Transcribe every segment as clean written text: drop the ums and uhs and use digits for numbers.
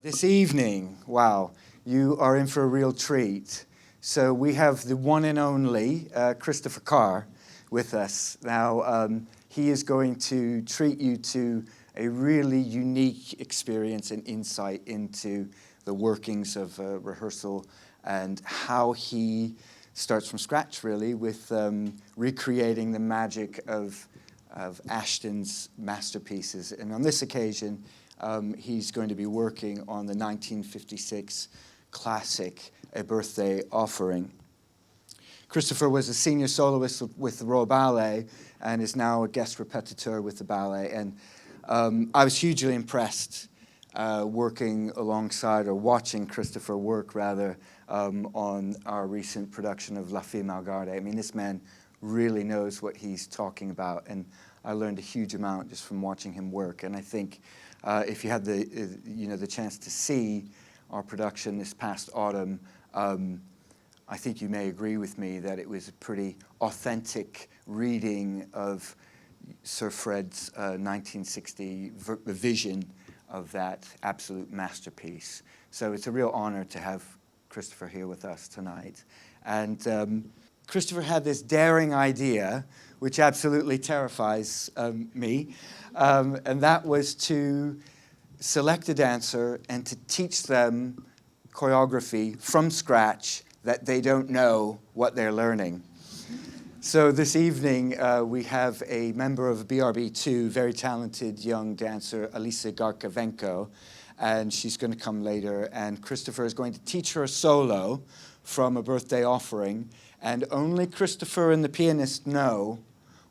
This evening, wow, you are in for a real treat. So we have the one and only Christopher Carr with us. Now, he is going to treat you to a really unique experience and insight into the workings of rehearsal and how he starts from scratch, really, with recreating the magic of Ashton's masterpieces. And on this occasion, he's going to be working on the 1956 classic, A Birthday Offering. Christopher was a senior soloist with the Royal Ballet and is now a guest repetiteur with the ballet. And I was hugely impressed working alongside, or watching Christopher work, rather, on our recent production of La Fille Malgarde. I mean, this man really knows what he's talking about, and I learned a huge amount just from watching him work. And I think if you had the chance to see our production this past autumn, I think you may agree with me that it was a pretty authentic reading of Sir Fred's 1960 vision of that absolute masterpiece. So it's a real honor to have Christopher here with us tonight. And Christopher had this daring idea, which absolutely terrifies me, and that was to select a dancer and to teach them choreography from scratch that they don't know what they're learning. So this evening, we have a member of BRB2, very talented young dancer, Alisa Garkavenko, and she's going to come later. And Christopher is going to teach her a solo from A Birthday Offering, and only Christopher and the pianist know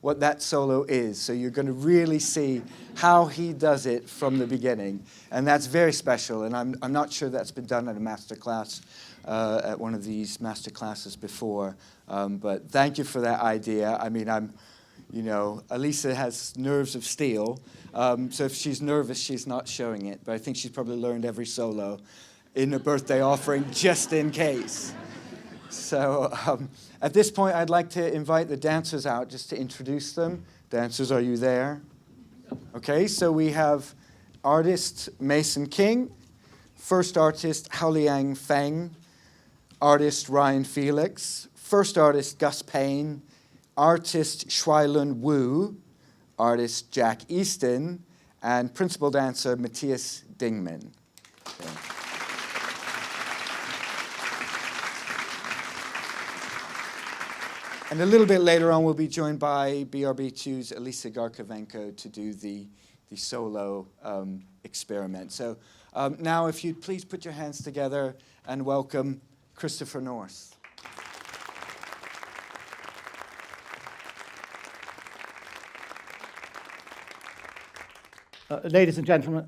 what that solo is. So you're going to really see how he does it from the beginning. And that's very special, and I'm not sure that's been done at a master class, at one of these master classes before. But thank you for that idea. I mean, Alisa has nerves of steel, so if she's nervous, she's not showing it. But I think she's probably learned every solo in A Birthday Offering just in case. So at this point, I'd like to invite the dancers out just to introduce them. Dancers, are you there? Okay, so we have artist Mason King, first artist Haoliang Feng, artist Ryan Felix, first artist Gus Payne, artist Shuailun Wu, artist Jack Easton, and principal dancer Mathias Dingman. Okay. And a little bit later on, we'll be joined by BRB2's Alisa Garkavenko to do the solo experiment. So now, if you'd please put your hands together and welcome Christopher North. Ladies and gentlemen,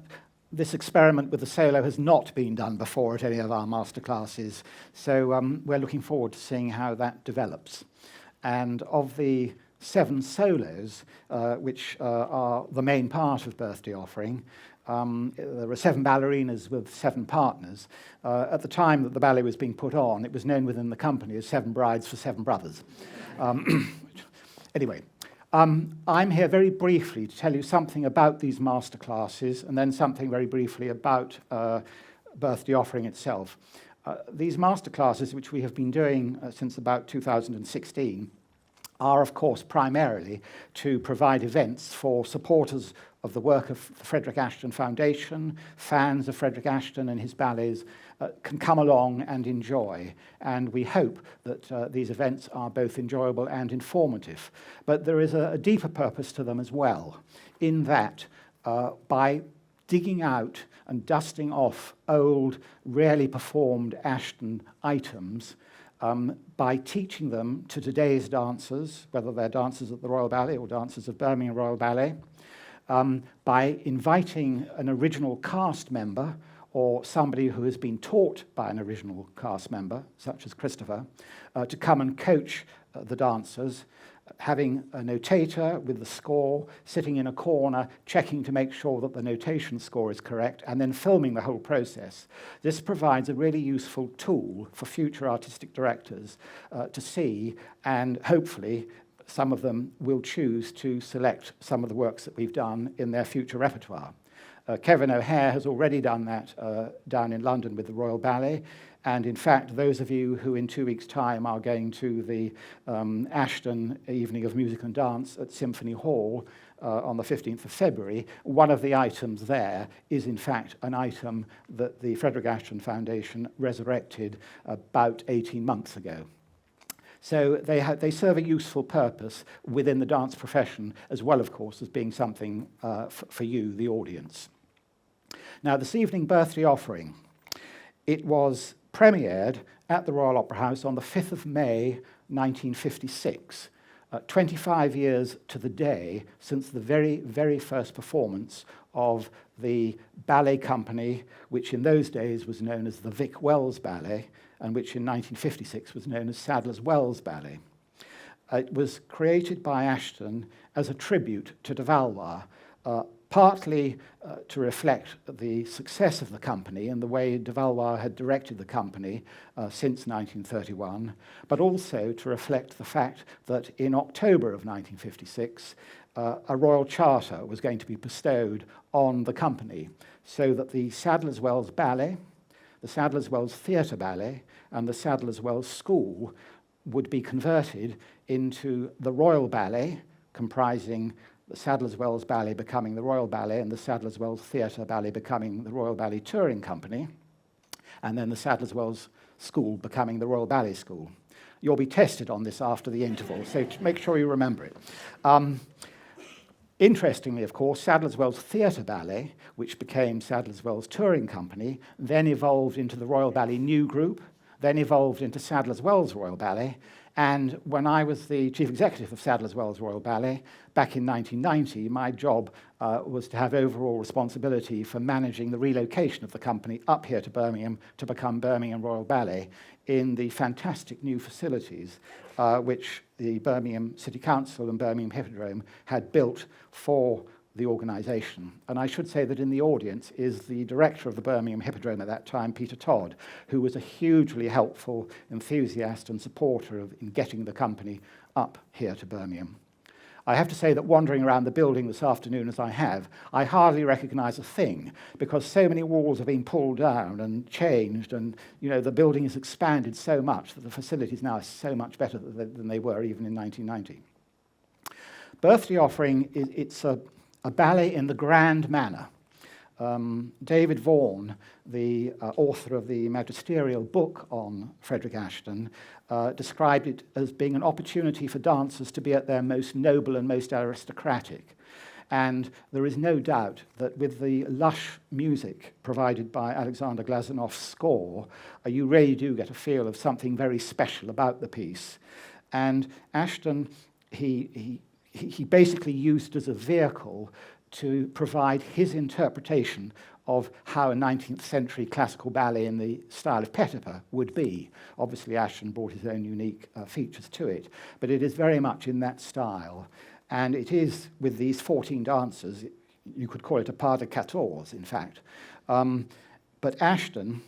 this experiment with the solo has not been done before at any of our master classes, so we're looking forward to seeing how that develops. And of the 7 solos, which are the main part of Birthday Offering, there are 7 ballerinas with 7 partners. At the time that the ballet was being put on, it was known within the company as 7 brides for 7 brothers. Anyway, I'm here very briefly to tell you something about these master classes and then something very briefly about Birthday Offering itself. These master classes, which we have been doing since about 2016, are, of course, primarily to provide events for supporters of the work of the Frederick Ashton Foundation. Fans of Frederick Ashton and his ballets can come along and enjoy. And we hope that these events are both enjoyable and informative. But there is a deeper purpose to them as well, in that by digging out and dusting off old, rarely performed Ashton items, by teaching them to today's dancers, whether they're dancers at the Royal Ballet or dancers of Birmingham Royal Ballet, by inviting an original cast member or somebody who has been taught by an original cast member, such as Christopher, to come and coach the dancers, having a notator with the score, sitting in a corner, checking to make sure that the notation score is correct, and then filming the whole process. This provides a really useful tool for future artistic directors to see, and hopefully some of them will choose to select some of the works that we've done in their future repertoire. Kevin O'Hare has already done that down in London with the Royal Ballet. And in fact, those of you who in 2 weeks' time are going to the Ashton Evening of Music and Dance at Symphony Hall on the 15th of February, one of the items there is in fact an item that the Frederick Ashton Foundation resurrected about 18 months ago. So they serve a useful purpose within the dance profession, as well, of course, as being something for you, the audience. Now, this evening birthday offering, it was premiered at the Royal Opera House on the 5th of May, 1956, 25 years to the day since the very, very first performance of the ballet company, which in those days was known as the Vic Wells Ballet, and which in 1956 was known as Sadler's Wells Ballet. It was created by Ashton as a tribute to de Valois, partly to reflect the success of the company and the way de Valois had directed the company since 1931, but also to reflect the fact that in October of 1956, a royal charter was going to be bestowed on the company, so that the Sadler's Wells Ballet, the Sadler's Wells Theatre Ballet, and the Sadler's Wells School would be converted into the Royal Ballet, comprising the Sadler's Wells Ballet becoming the Royal Ballet and the Sadler's Wells Theatre Ballet becoming the Royal Ballet Touring Company, and then the Sadler's Wells School becoming the Royal Ballet School. You'll be tested on this after the interval, so make sure you remember it. Interestingly, of course, Sadler's Wells Theatre Ballet, which became Sadler's Wells Touring Company, then evolved into the Royal Ballet New Group, then evolved into Sadler's Wells Royal Ballet, and when I was the chief executive of Sadler's Wells Royal Ballet, back in 1990, my job was to have overall responsibility for managing the relocation of the company up here to Birmingham to become Birmingham Royal Ballet in the fantastic new facilities which the Birmingham City Council and Birmingham Hippodrome had built for the organisation. And I should say that in the audience is the director of the Birmingham Hippodrome at that time, Peter Todd, who was a hugely helpful enthusiast and supporter in getting the company up here to Birmingham. I have to say that wandering around the building this afternoon as I have, I hardly recognise a thing, because so many walls have been pulled down and changed, and the building has expanded so much that the facilities now are so much better than they were even in 1990. Birthday Offering, it's a ballet in the grand manner. David Vaughan, the author of the magisterial book on Frederick Ashton, described it as being an opportunity for dancers to be at their most noble and most aristocratic. And there is no doubt that with the lush music provided by Alexander Glazanov's score, you really do get a feel of something very special about the piece. And Ashton, he basically used as a vehicle to provide his interpretation of how a 19th century classical ballet in the style of Petipa would be. Obviously, Ashton brought his own unique features to it, but it is very much in that style. And it is, with these 14 dancers, you could call it a pas de 14, in fact. But Ashton,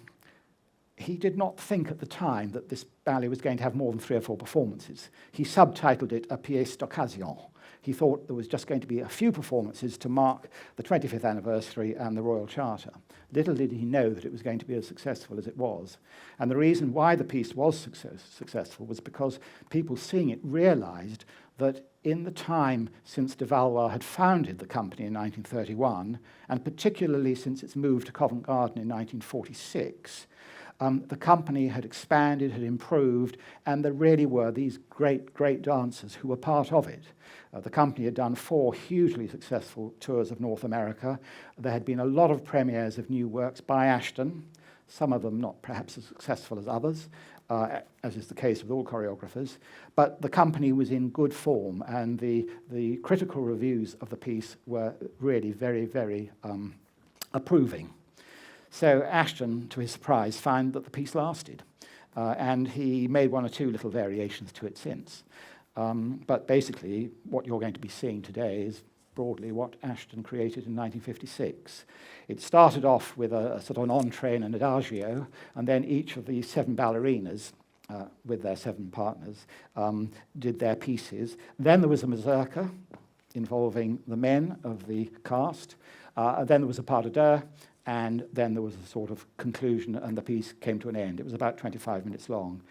he did not think at the time that this ballet was going to have more than 3 or 4 performances. He subtitled it a pièce d'occasion. He thought there was just going to be a few performances to mark the 25th anniversary and the Royal Charter. Little did he know that it was going to be as successful as it was. And the reason why the piece was successful was because people seeing it realised that in the time since de Valois had founded the company in 1931, and particularly since its move to Covent Garden in 1946, the company had expanded, had improved, and there really were these great, great dancers who were part of it. The company had done 4 hugely successful tours of North America. There had been a lot of premieres of new works by Ashton, some of them not perhaps as successful as others, as is the case with all choreographers, but the company was in good form, and the critical reviews of the piece were really very, very approving. So Ashton, to his surprise, found that the piece lasted, and he made 1 or 2 little variations to it since. But basically, what you're going to be seeing today is broadly what Ashton created in 1956. It started off with a sort of an entree and an adagio, and then each of the 7 ballerinas, with their 7 partners, did their pieces. Then there was a mazurka involving the men of the cast. Then there was a pas de deux, and then there was a sort of conclusion, and the piece came to an end. It was about 25 minutes long.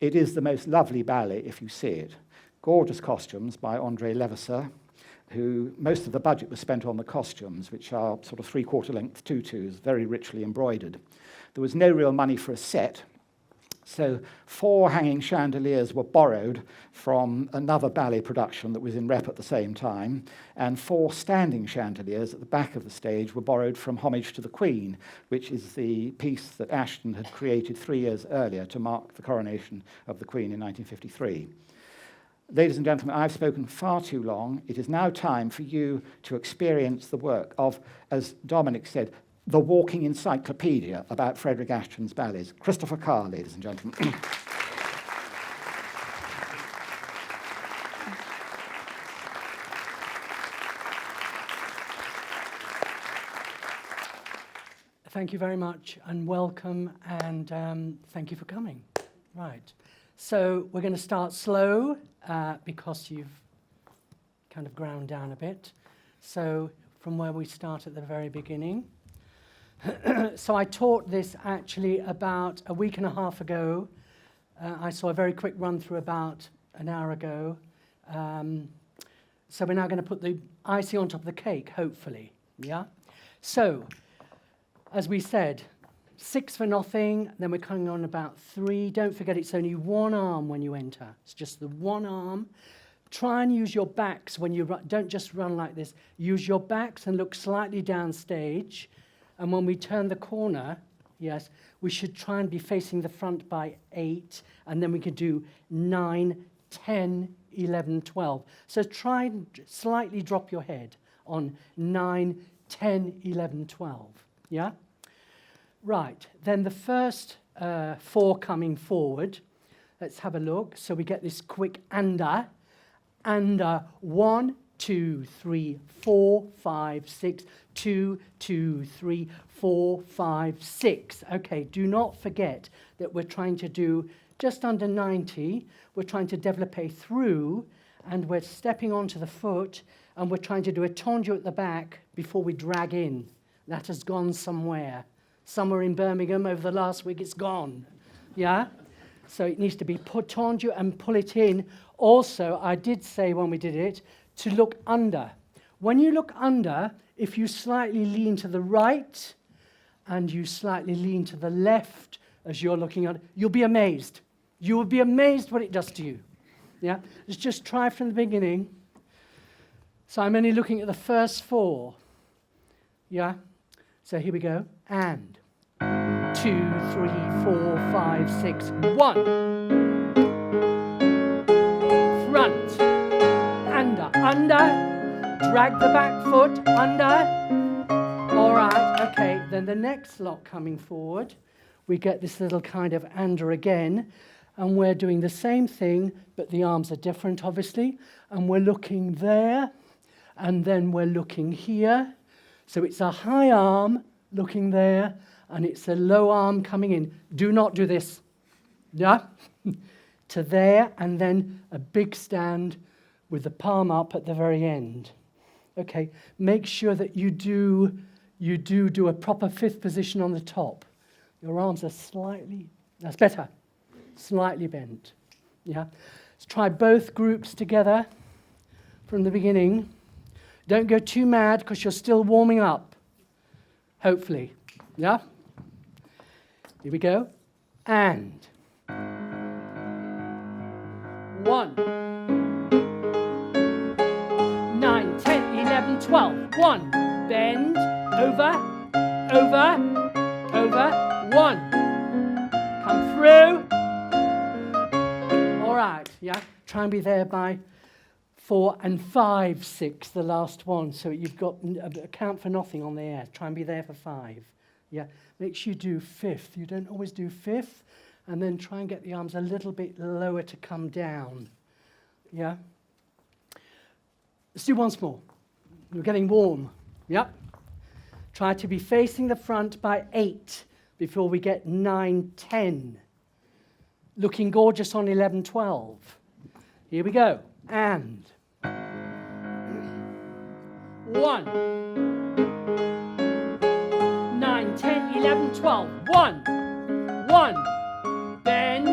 It is the most lovely ballet if you see it. Gorgeous costumes by André Levasseur, who most of the budget was spent on the costumes, which are sort of three-quarter length tutus, very richly embroidered. There was no real money for a set, so 4 hanging chandeliers were borrowed from another ballet production that was in rep at the same time, and 4 standing chandeliers at the back of the stage were borrowed from Homage to the Queen, which is the piece that Ashton had created 3 years earlier to mark the coronation of the Queen in 1953. Ladies and gentlemen, I've spoken far too long. It is now time for you to experience the work of, as Dominic said, the walking encyclopedia about Frederick Ashton's ballets. Christopher Carr, ladies and gentlemen. Thank you very much, and welcome, and thank you for coming. Right, so we're going to start slow because you've kind of ground down a bit. So from where we start at the very beginning. So I taught this actually about a week and a half ago. I saw a very quick run through about an hour ago. So we're now going to put the icing on top of the cake, hopefully. Yeah? So, as we said, 6 for nothing, then we're coming on about 3. Don't forget it's only one arm when you enter. It's just the one arm. Try and use your backs when you run. Don't just run like this. Use your backs and look slightly downstage. And when we turn the corner, yes, we should try and be facing the front by 8, and then we could do 9, 10, 11, 12. So try and slightly drop your head on 9, 10, 11, 12. Yeah? Right, then the first 4 coming forward. Let's have a look. So we get this quick under. 1, 2, 3, 4, 5, 6, 2, 2, 3, 4, 5, 6. Okay, do not forget that we're trying to do just under 90. We're trying to développé through, and we're stepping onto the foot, and we're trying to do a tendu at the back before we drag in. That has gone somewhere. Somewhere in Birmingham over the last week, it's gone. Yeah? So it needs to be put tendu and pull it in. Also, I did say when we did it, to look under. When you look under, if you slightly lean to the right and you slightly lean to the left as you're looking at it, you'll be amazed. You will be amazed what it does to you. Yeah? Let's just try from the beginning. So I'm only looking at the first 4. Yeah? So here we go. And 2, 3, 4, 5, 6, 1. Front. Under, drag the back foot, under. All right, okay, then the next lot coming forward, we get this little kind of under again, and we're doing the same thing, but the arms are different, obviously, and we're looking there, and then we're looking here. So it's a high arm looking there, and it's a low arm coming in. Do not do this. Yeah? To there, and then a big stand with the palm up at the very end. Okay, make sure that you do a proper 5th position on the top. Your arms are slightly, that's better, slightly bent. Yeah, let's try both groups together from the beginning. Don't go too mad because you're still warming up, hopefully. Yeah? Here we go. And 1, 9, 10, 11, 12. 1. Bend. Over. Over. Over. 1. Come through. All right. Yeah. Try and be there by 4 and 5, 6, the last one. So you've got a count for nothing on the air. Try and be there for 5. Yeah. Make sure you do 5th. You don't always do 5th. And then try and get the arms a little bit lower to come down. Yeah. Let's do once more. We're getting warm. Yep. Try to be facing the front by 8 before we get 9, 10. Looking gorgeous on 11, 12. Here we go. And 1, 11, 12. 1, 1. Bend,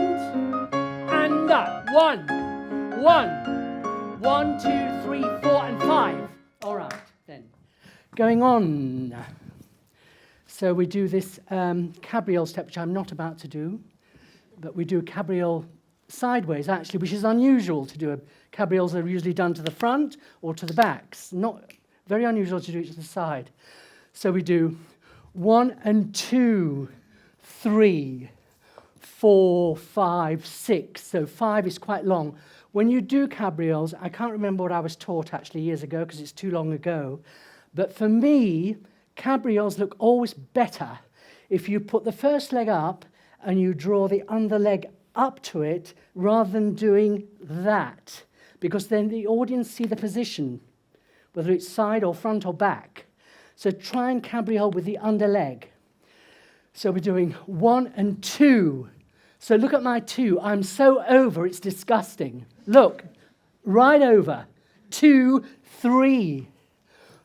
under. 1, 1. 1, 2, 3, 4, and 5. All right, then. Going on. So we do this cabriole step, which I'm not about to do, but we do a cabriole sideways, actually, which is unusual to do. Cabrioles are usually done to the front or to the backs. Not very unusual to do it to the side. So we do 1 and 2, 3, 4, 5, 6. So 5 is quite long. When you do cabrioles, I can't remember what I was taught actually years ago because it's too long ago, but for me, cabrioles look always better if you put the first leg up and you draw the under leg up to it rather than doing that, because then the audience see the position, whether it's side or front or back. So try and cabriole with the under leg. So we're doing 1 and 2. So look at my 2. I'm so over, it's disgusting. Look, right over. 2, 3,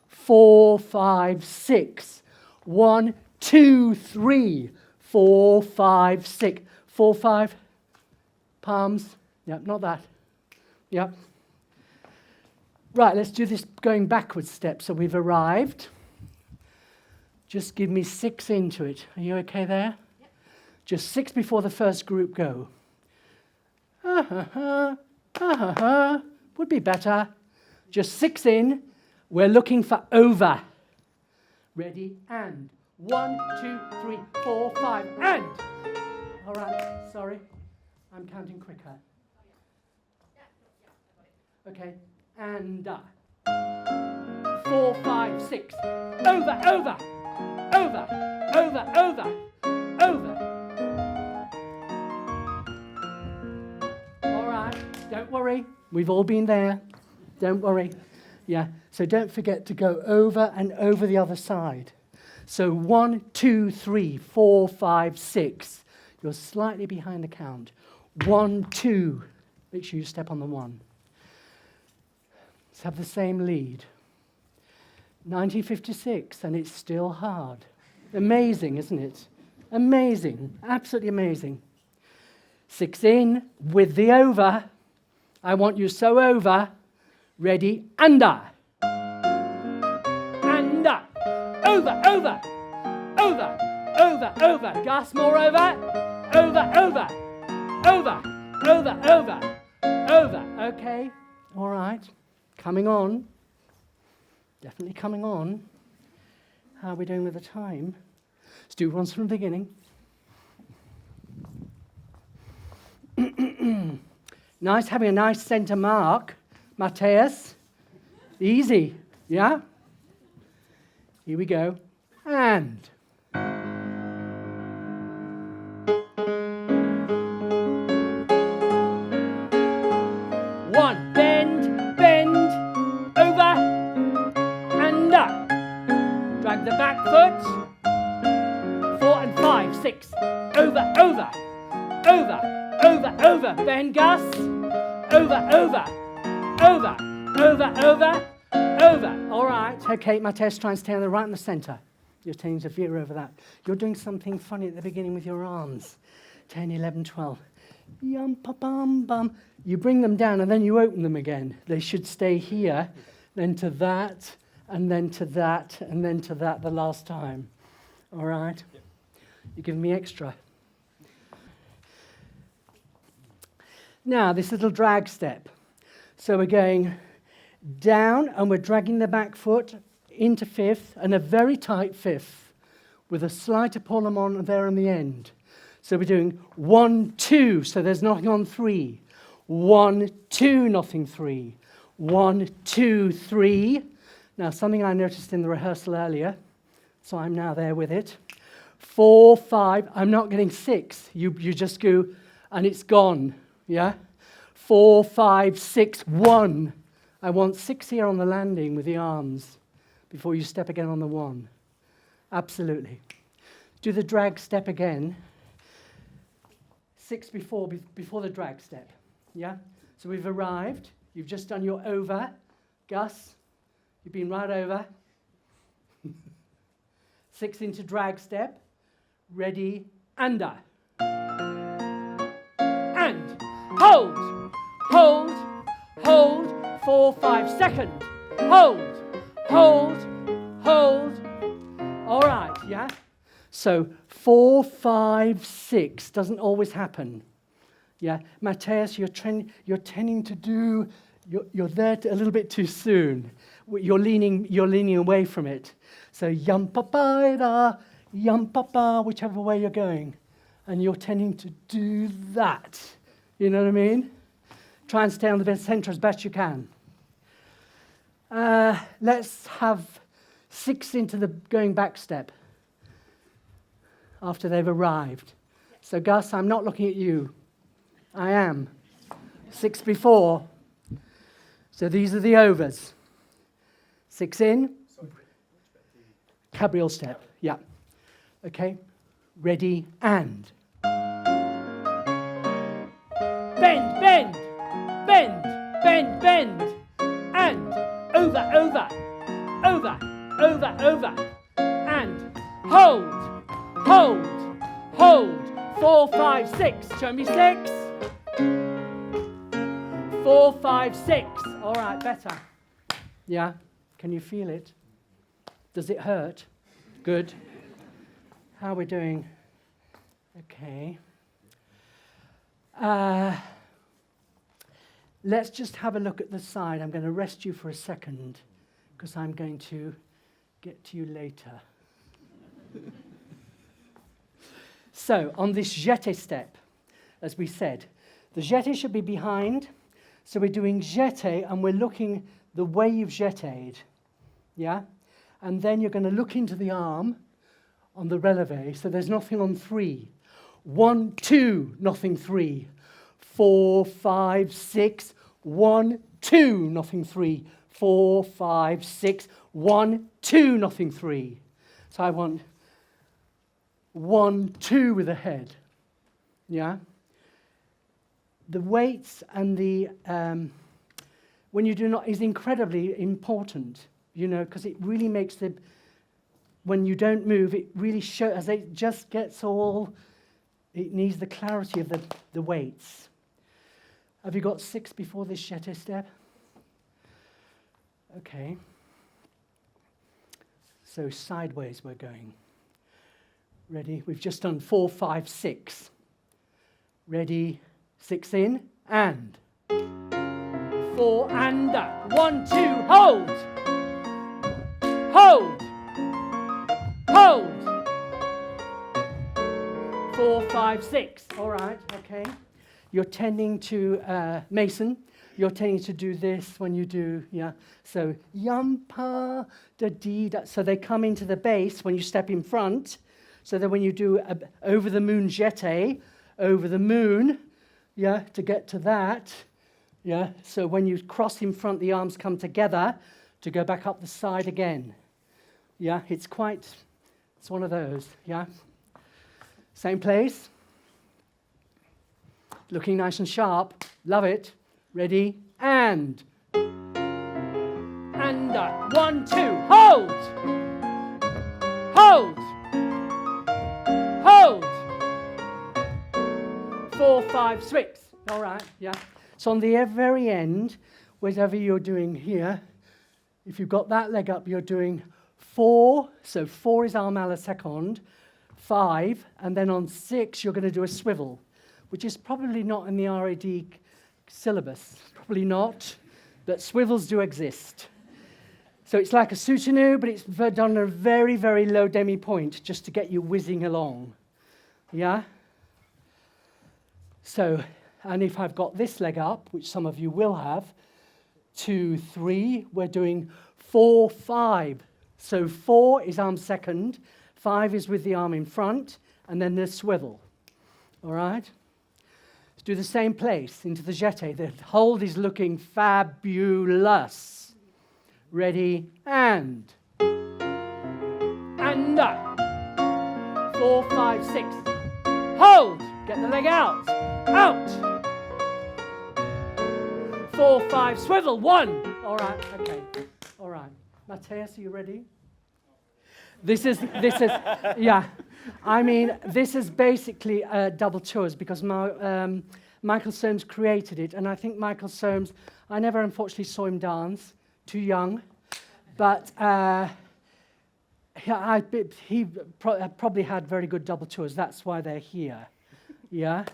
4, 5, 6. 1, 2, 3, 4, 5, 6. 4, 5. Palms. Yep, not that. Yep. Right, let's do this going backwards step. So we've arrived. Just give me 6 into it. Are you okay there? Yep. Just 6 before the first group go. Would be better. Just 6 in. We're looking for over. Ready? And 1, 2, 3, 4, 5, and. All right, sorry. I'm counting quicker. Okay, and 4, 5, 6. Over, over, over, over, over, over. All right, don't worry. We've all been there. Don't worry. Yeah, so don't forget to go over and over the other side. So 1, 2, 3, 4, 5, 6. You're slightly behind the count. 1, 2. Make sure you step on the 1. Let's have the same lead. 1956, and it's still hard. Amazing, isn't it? Amazing, absolutely amazing. 6 in with the over. I want you so over. Ready, under. Under. Over, over. Over, over, over. Gus, more over. Over, over. Over, over, over. Over. Okay, all right. Coming on. Definitely coming on. How are we doing with the time? Let's do ones from the beginning. Nice, having a nice center mark. Mathias. Easy, yeah? Here we go. And. 1, bend, bend, over, and up. Drag the back foot. 4 and 5, 6. Over, over, over, over, over. Bend, Gus. Over, over, over, over, over, over. All right. Okay, Mathias, try and stay on the right and the centre. You're tending to veer over that. You're doing something funny at the beginning with your arms. 10, 11, 12. Yum, pa, bum, bum. You bring them down and then you open them again. They should stay here, then to that, and then to that, and then to that the last time. All right? Yep. You're giving me extra. Now, this little drag step. So we're going down and we're dragging the back foot into 5th and a very tight 5th with a slight epaulement there on the end. So we're doing 1, 2, so there's nothing on 3. 1, 2, nothing 3. 1, 2, 3. Now, something I noticed in the rehearsal earlier, so I'm now there with it. 4, 5, I'm not getting 6. You just go, and it's gone, yeah? 4, 5, 6, 1. I want 6 here on the landing with the arms before you step again on the 1. Absolutely. Do the drag step again. 6 before the drag step. Yeah? So we've arrived. You've just done your over. Gus, you've been right over. 6 into drag step. ready, under. And hold, hold, hold, 4, 5, second. Hold, hold, hold. All right, yeah? So 4, 5, 6 doesn't always happen. Yeah, Mathias, you're tending to do, you're there a little bit too soon. You're leaning away from it. So yum pa pa da, yum pa pa, whichever way you're going, and you're tending to do that. You know what I mean? Try and stay on the center as best you can. Let's have 6 into the going back step after they've arrived. So Gus, I'm not looking at you. I am. 6 before. So these are the overs. 6 in. Cabriole step. Yeah. Okay. Ready and. Bend, bend, bend, bend, bend. And over, over, over, over, over. And hold, hold, hold. 4, 5, 6. Show me 6. 4, 5, 6. All right, better. Yeah? Can you feel it? Does it hurt? Good. How are we doing? Okay. Let's just have a look at the side. I'm going to rest you for a second because I'm going to get to you later. So, on this jeté step, as we said, the jeté should be behind. So we're doing jeté and we're looking the way you've jetéed. Yeah? And then you're going to look into the arm on the relevé. So there's nothing on 3. 1, 2, nothing 3. 4, 5, 6. 1, 2, nothing 3. 4, 5, 6. 1, 2, nothing 3. So I want 1, 2 with a head. Yeah? The weights and the when you do not is incredibly important, you know, because it really makes the when you don't move, it really shows as it just gets all. It needs the clarity of the weights. Have you got 6 before this jeté step? Okay. So sideways we're going. Ready? We've just done 4, 5, 6. Ready? 6 in, and 4 under. 1, 2, hold. Hold. Hold. 4, 5, 6. All right, okay. You're tending to, Mason, you're tending to do this when you do, yeah. So, yum, pa, da, dee, da. So they come into the base when you step in front. So that when you do over the moon jeté, over the moon, yeah, to get to that, yeah. So when you cross in front, the arms come together to go back up the side again. Yeah, it's one of those, yeah. Same place. Looking nice and sharp. Love it. Ready, and. Under. 1, 2, hold. Hold. Hold. 4, 5, 6. All right, yeah. So on the very end, whatever you're doing here, if you've got that leg up, you're doing 4. So 4 is arm à la seconde, 5, and then on 6, you're going to do a swivel, which is probably not in the RAD syllabus. Probably not, but swivels do exist. So it's like a soutenu, but it's done at a very, very low demi point, just to get you whizzing along. Yeah? So, and if I've got this leg up, which some of you will have, 2, 3, we're doing 4, 5. So 4 is arm second, 5 is with the arm in front, and then there's swivel. All right? Let's do the same place into the jeté. The hold is looking fabulous. Ready, and. And up. 4, 5, 6. Hold. Get the leg out. Out. 4, 5, swivel. 1. All right, okay. All right. Mathias, are you ready? Yeah. I mean, this is basically double tours because Michael Soames created it, and I think Michael Soames, I never unfortunately saw him dance, too young, but he probably had very good double tours. That's why they're here. Yeah.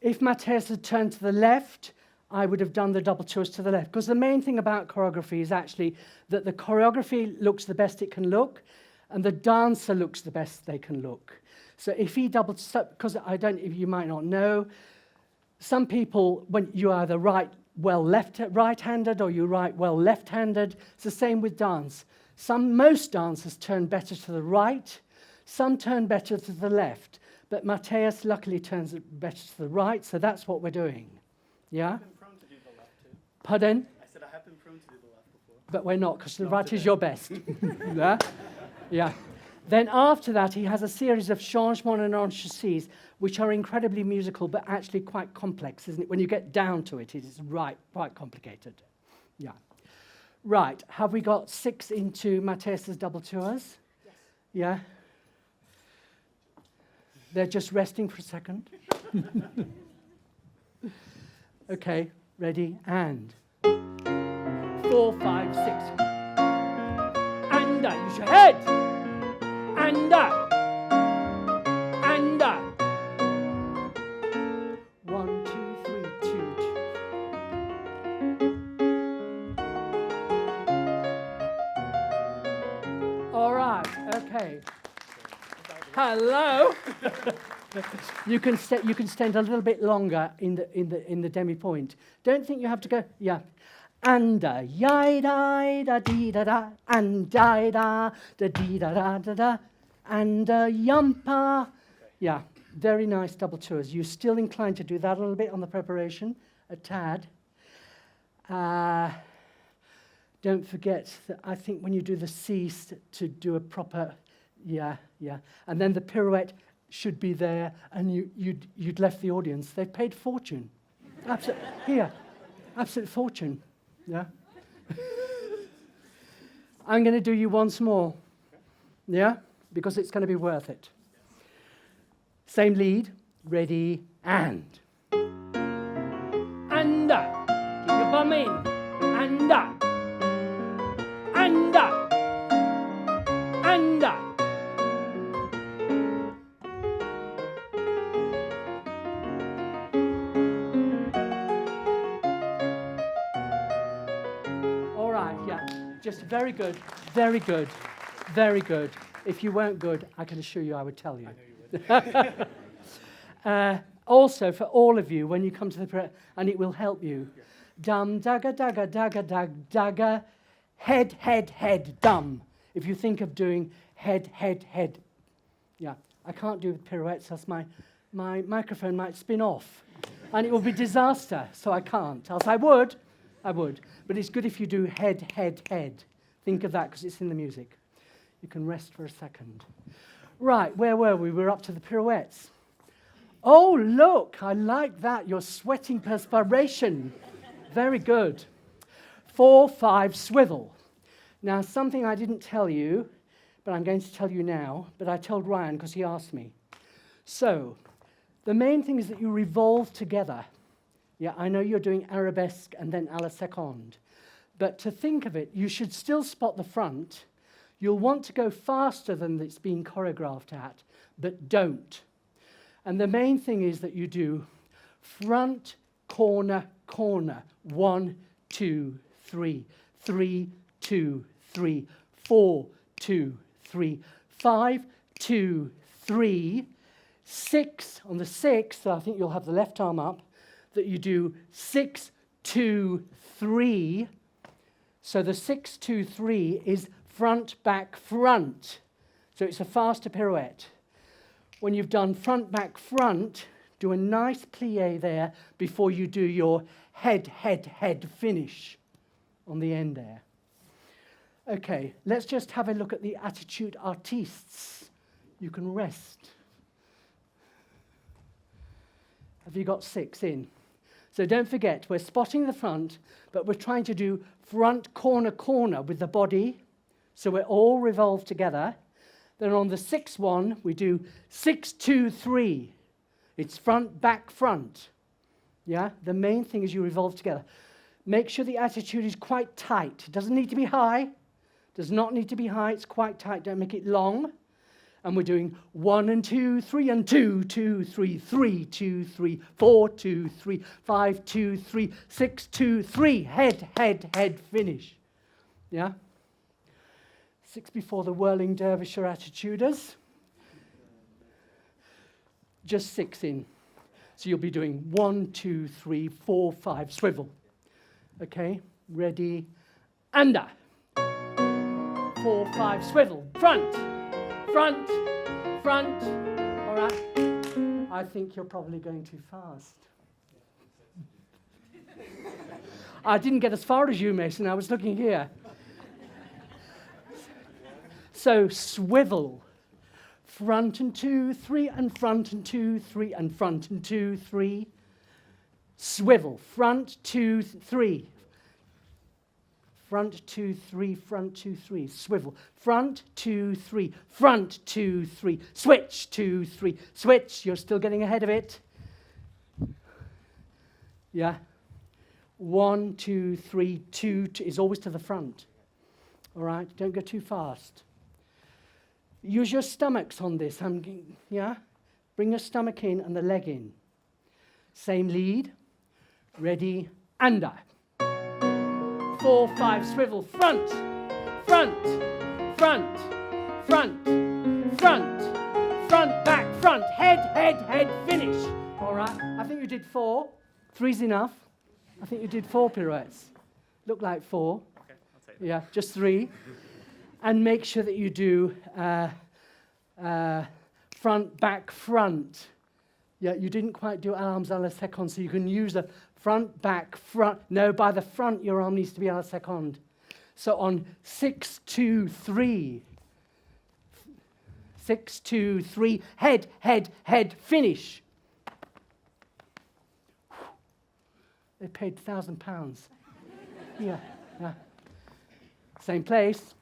If Mathias had turned to the left, I would have done the double tours to the left, because the main thing about choreography is actually that the choreography looks the best it can look, and the dancer looks the best they can look. So if he because you might not know, some people, when you either right-handed or you write well left-handed, it's the same with dance. Most dancers turn better to the right, some turn better to the left, but Mathias luckily turns better to the right, so that's what we're doing. Yeah? I've been prone to do the left too. Pardon? I said I have been prone to do the left before. But we're not, because the right is your best. Yeah? Yeah. Then after that, he has a series of changements and enchaînements, which are incredibly musical, but actually quite complex, isn't it? When you get down to it, it is quite complicated. Yeah. Right. Have we got 6 into Mathias's double tours? Yes. Yeah? They're just resting for a second. Okay, ready, and 4, 5, 6. And use your head. And up. And up. 1, 2, 3, 2. All right, okay. Hello. You can stand a little bit longer in the demi point. Don't think you have to go. Yeah. And yai da da dee da da, and da da da dee da da da da, and yumpa. Yeah, very nice double tours. You're still inclined to do that a little bit on the preparation, a tad. Don't forget that I think when you do the cease to do a proper, yeah, and then the pirouette should be there, and you'd left the audience. They've paid fortune, absolute fortune. Yeah. I'm going to do you once more. Yeah? Because it's going to be worth it. Same lead. Ready, and. And up. Keep your bum in. And up. And up. And up. Just very good, very good, very good. If you weren't good, I can assure you I would tell you. I know you would. Also, for all of you, when you come to the prayer, and it will help you, dum, dagga, dagga, dagga, dag, dagga, head, head, head, dum. If you think of doing head, head, head. Yeah, I can't do pirouettes, else my microphone might spin off. And it will be disaster, so I can't. Else I would. But it's good if you do head, head, head. Think of that because it's in the music. You can rest for a second. Right, where were we? We're up to the pirouettes. Oh, look, I like that. You're sweating perspiration. Very good. 4, 5, swivel. Now, something I didn't tell you, but I'm going to tell you now, but I told Ryan because he asked me. So, the main thing is that you revolve together. Yeah, I know you're doing arabesque and then à la seconde. But to think of it, you should still spot the front. You'll want to go faster than it's being choreographed at, but don't. And the main thing is that you do front, corner, corner. 1, 2, 3. 3, 2, 3. 4, 2, 3. 5, 2, 3. 6. On the 6th, I think you'll have the left arm up. That you do 6, 2, 3. So the 6, 2, 3 is front, back, front. So it's a faster pirouette. When you've done front, back, front, do a nice plie there before you do your head, head, head finish on the end there. Okay, let's just have a look at the attitude artistes. You can rest. Have you got 6 in? So don't forget, we're spotting the front, but we're trying to do front, corner, corner with the body. So we're all revolved together. Then on the sixth one, we do 6, 2, 3. It's front, back, front. Yeah? The main thing is you revolve together. Make sure the attitude is quite tight. It doesn't need to be high. Does not need to be high. It's quite tight. Don't make it long. And we're doing 1 and 2, 3 and 2, 2, 3, 3, 2, 3, 4, 2, 3, 5, 2, 3, 6, 2, 3. Head, head, head, finish. Yeah? 6 before the whirling dervish or attituders. Just 6 in. So you'll be doing 1, 2, 3, 4, 5, swivel. Okay? Ready? Under. 4, 5, swivel. Front. Front, front. All right. I think you're probably going too fast. I didn't get as far as you, Mason. I was looking here. So swivel. Front and 2, 3, and front and 2, 3, and front and 2, 3. Swivel. Front, 2, 3. Front, 2, 3, front, 2, 3. Swivel. Front, 2, 3. Front, 2, 3. Switch, 2, 3. Switch. You're still getting ahead of it. Yeah. 1, 2, 3, 2 is always to the front. All right? Don't go too fast. Use your stomachs on this. Yeah? Bring your stomach in and the leg in. Same lead. Ready, under. 4, 5, swivel, front, front, front, front, front, front, back, front, head, head, head, finish. All right, I think you did 4. 3's enough. I think you did 4 pirouettes. Look like 4. Okay, I'll take that. Yeah, just 3. And make sure that you do front, back, front. Yeah, you didn't quite do arms à la seconde, so you can use the front, back, front. No, by the front, your arm needs to be à la seconde. So on 6, 2, 3. 6, 2, 3. Head, head, head, finish. They paid £1,000. Yeah, yeah. Same place.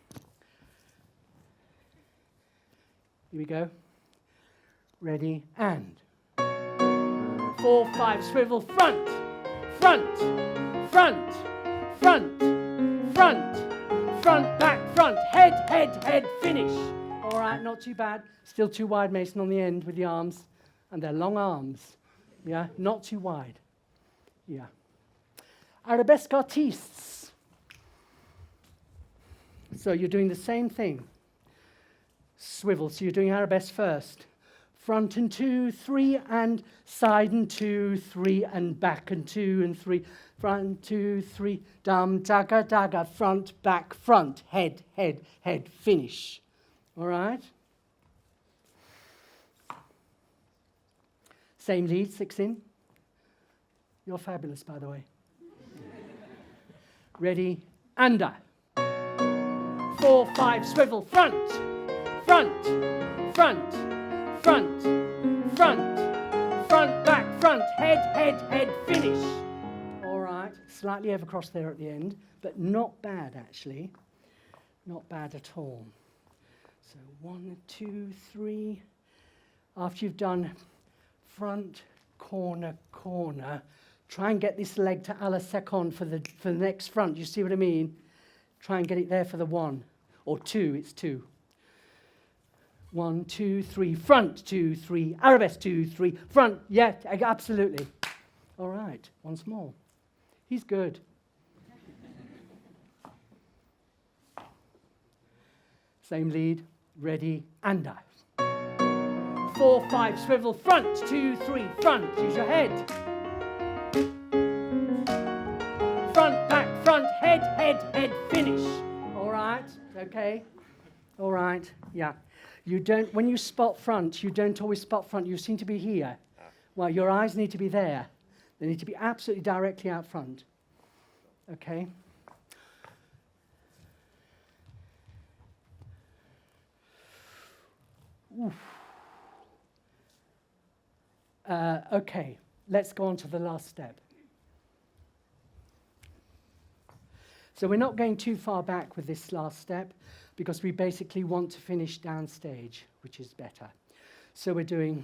Here we go. Ready, and 4, 5, swivel, front, front, front, front, front, front, back, front, head, head, head, finish. All right, not too bad. Still too wide, Mason, on the end with the arms. And they're long arms. Yeah, not too wide. Yeah. Arabesque artistes. So you're doing the same thing. Swivel, so you're doing arabesque first. Front and 2, 3, and side and 2, 3, and back and 2 and 3. Front, 2, 3, dum, dagger, dagger, front, back, front, head, head, head, finish. All right? Same lead, 6 in. You're fabulous, by the way. Ready, under. 4, 5, swivel, front, front, front, front, front, front, back, front, head, head, head, finish. All right, slightly overcross there at the end, but not bad, actually. Not bad at all. So 1, 2, 3. After you've done front, corner, corner, try and get this leg to à la seconde for the next front. You see what I mean? Try and get it there for the 1. Or 2, it's 2. 1, 2, 3, front, 2, 3, arabesque, 2, 3, front, yeah, absolutely. All right, once more. He's good. Same lead, ready, under. 4, 5, swivel, front, 2, 3, front, use your head. Front, back, front, head, head, head, finish. All right, okay. All right, yeah. You don't, when you spot front, you don't always spot front. You seem to be here. Well, your eyes need to be there. They need to be absolutely directly out front. Okay? Okay, let's go on to the last step. So we're not going too far back with this last step, because we basically want to finish downstage, which is better. So we're doing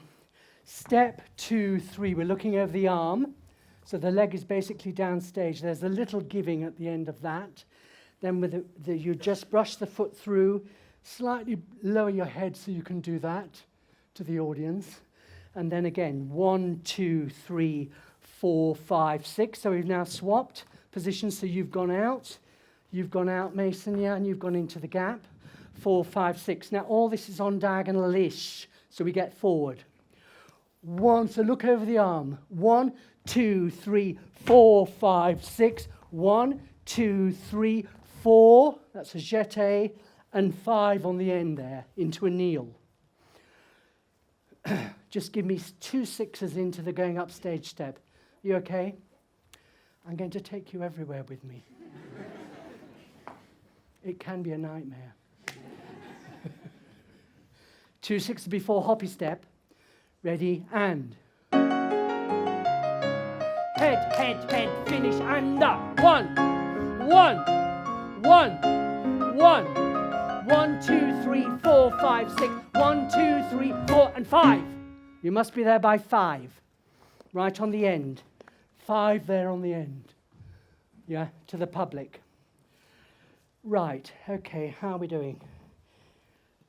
step 2, 3. We're looking over the arm. So the leg is basically downstage. There's a little giving at the end of that. Then with you just brush the foot through, slightly lower your head so you can do that to the audience. And then again, 1, 2, 3, 4, 5, 6. So we've now swapped positions. So you've gone out, Mason, yeah, and you've gone into the gap. 4, 5, 6. Now all this is on diagonal-ish, so we get forward. 1, so look over the arm. 1, 2, 3, 4, 5, 6. 1, 2, 3, 4. That's a jeté, and 5 on the end there into a kneel. Just give me 2 6s into the going up stage step. You okay? I'm going to take you everywhere with me. It can be a nightmare. 2 6s before hoppy step. Ready, and. Head, head, head, finish, and up. 1, 1, 1, 1. 1, 2, 3, 4, 5, 6. 1, 2, 3, 4, and 5. You must be there by 5. Right on the end. 5 there on the end. Yeah, to the public. Right, okay, how are we doing?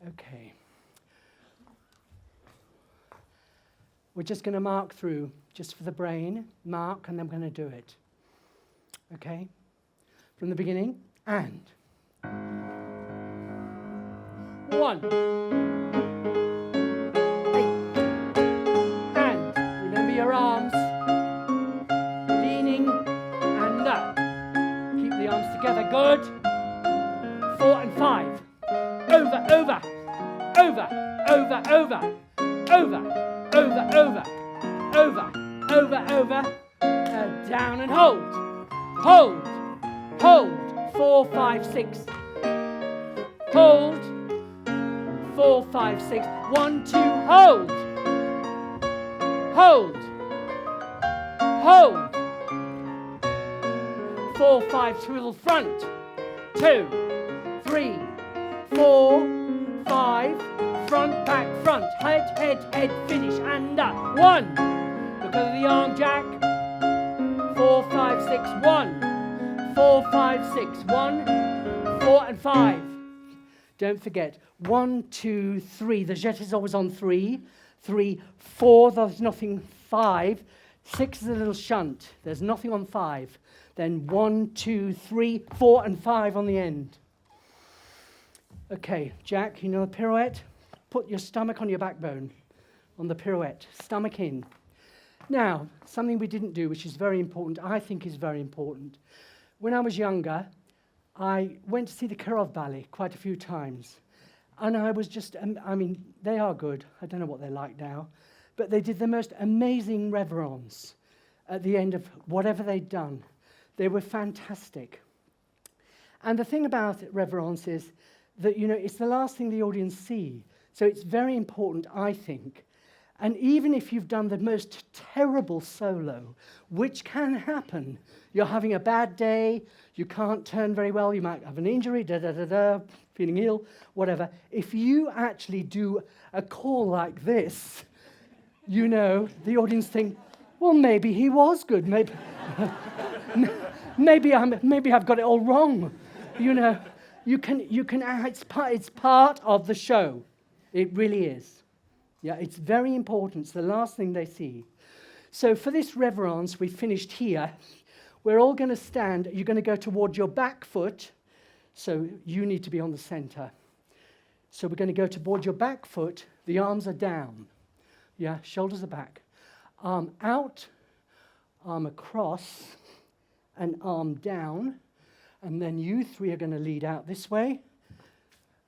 Okay. We're just going to mark through, just for the brain, mark, and then we're going to do it. Okay? From the beginning, and. 1. 8. And. Remember your arms. Leaning, and up. Keep the arms together, good. 4 and 5. Over, over, over, over, over, over, over, over, over, over, over, down and hold, hold, hold, 4, 5, 6, hold, 4, 5, 6, 1, 2, hold, hold, hold, 4, 5, swivel front, 2, 3, 4, 5, front, back, front, head, head, head, finish, and up. 1. Look over the arm, Jack. 4, 5, 6, 1. 4, 5, 6, 1. 4 and 5. Don't forget. 1, 2, 3. The jet is always on 3. 3, 4. There's nothing. 5. 6 is a little shunt. There's nothing on 5. Then 1, 2, 3, 4, and 5 on the end. Okay, Jack, you know the pirouette? Put your stomach on your backbone on the pirouette, stomach in. Now, something we didn't do, which is very important, I think is very important. When I was younger, I went to see the Kirov Ballet quite a few times. And I was just, I mean, they are good. I don't know what they're like now. But they did the most amazing reverence at the end of whatever they'd done. They were fantastic. And the thing about reverence is that, you know, it's the last thing the audience see. So it's very important, I think. And even if you've done the most terrible solo, which can happen, you're having a bad day, you can't turn very well, you might have an injury, feeling ill, whatever. If you actually do a call like this, you know, the audience think, well, maybe he was good. Maybe, maybe I've got it all wrong. You know, it's part of the show. It really is. Yeah, it's very important. It's the last thing they see. So for this reverence, we finished here. We're all going to stand. You're going to go toward your back foot. So you need to be on the center. So we're going to go toward your back foot. The arms are down. Yeah, shoulders are back. Arm out, arm across, and arm down. And then you three are going to lead out this way.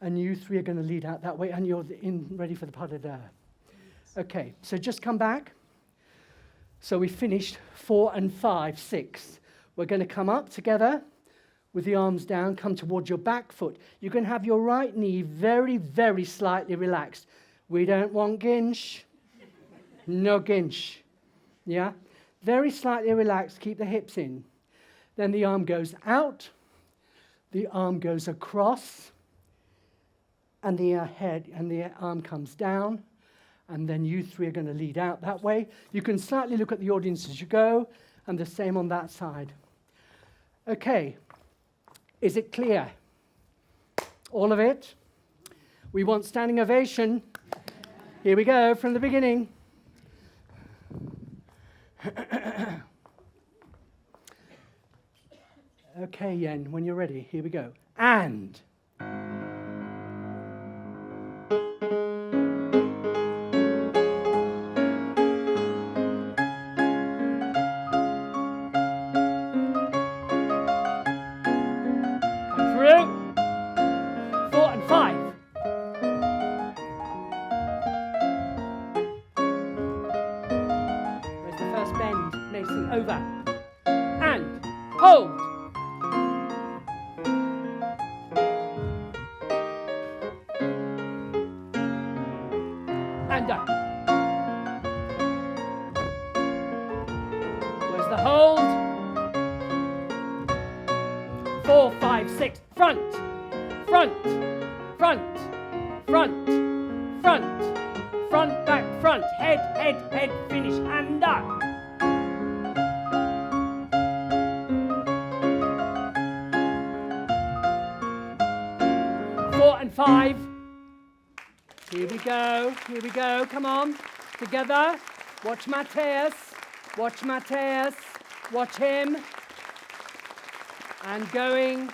And you three are going to lead out that way. And you're ready for the pas de deux. Okay, so just come back. So we finished 4 and 5, 6. We're going to come up together with the arms down, come towards your back foot. You can have your right knee very, very slightly relaxed. We don't want ginch. No ginch. Yeah? Very slightly relaxed, keep the hips in. Then the arm goes out. The arm goes across. and the head and the arm comes down, and then you three are going to lead out that way. You can slightly look at the audience as you go, and the same on that side. Okay, is it clear? All of it? We want standing ovation. Here we go from the beginning. Okay, Yen, when you're ready, here we go. And. Come through. 4 and 5. Where's the first bend? Mason, over. And. Hold. And up. Where's the hold? 4, 5, 6. Front, front, front, front, front, front, back, front. Head, head, head. Finish. And up. 4 and 5. Here we go, here we go, come on, together. Watch Mathias, watch Mathias, watch him. And going.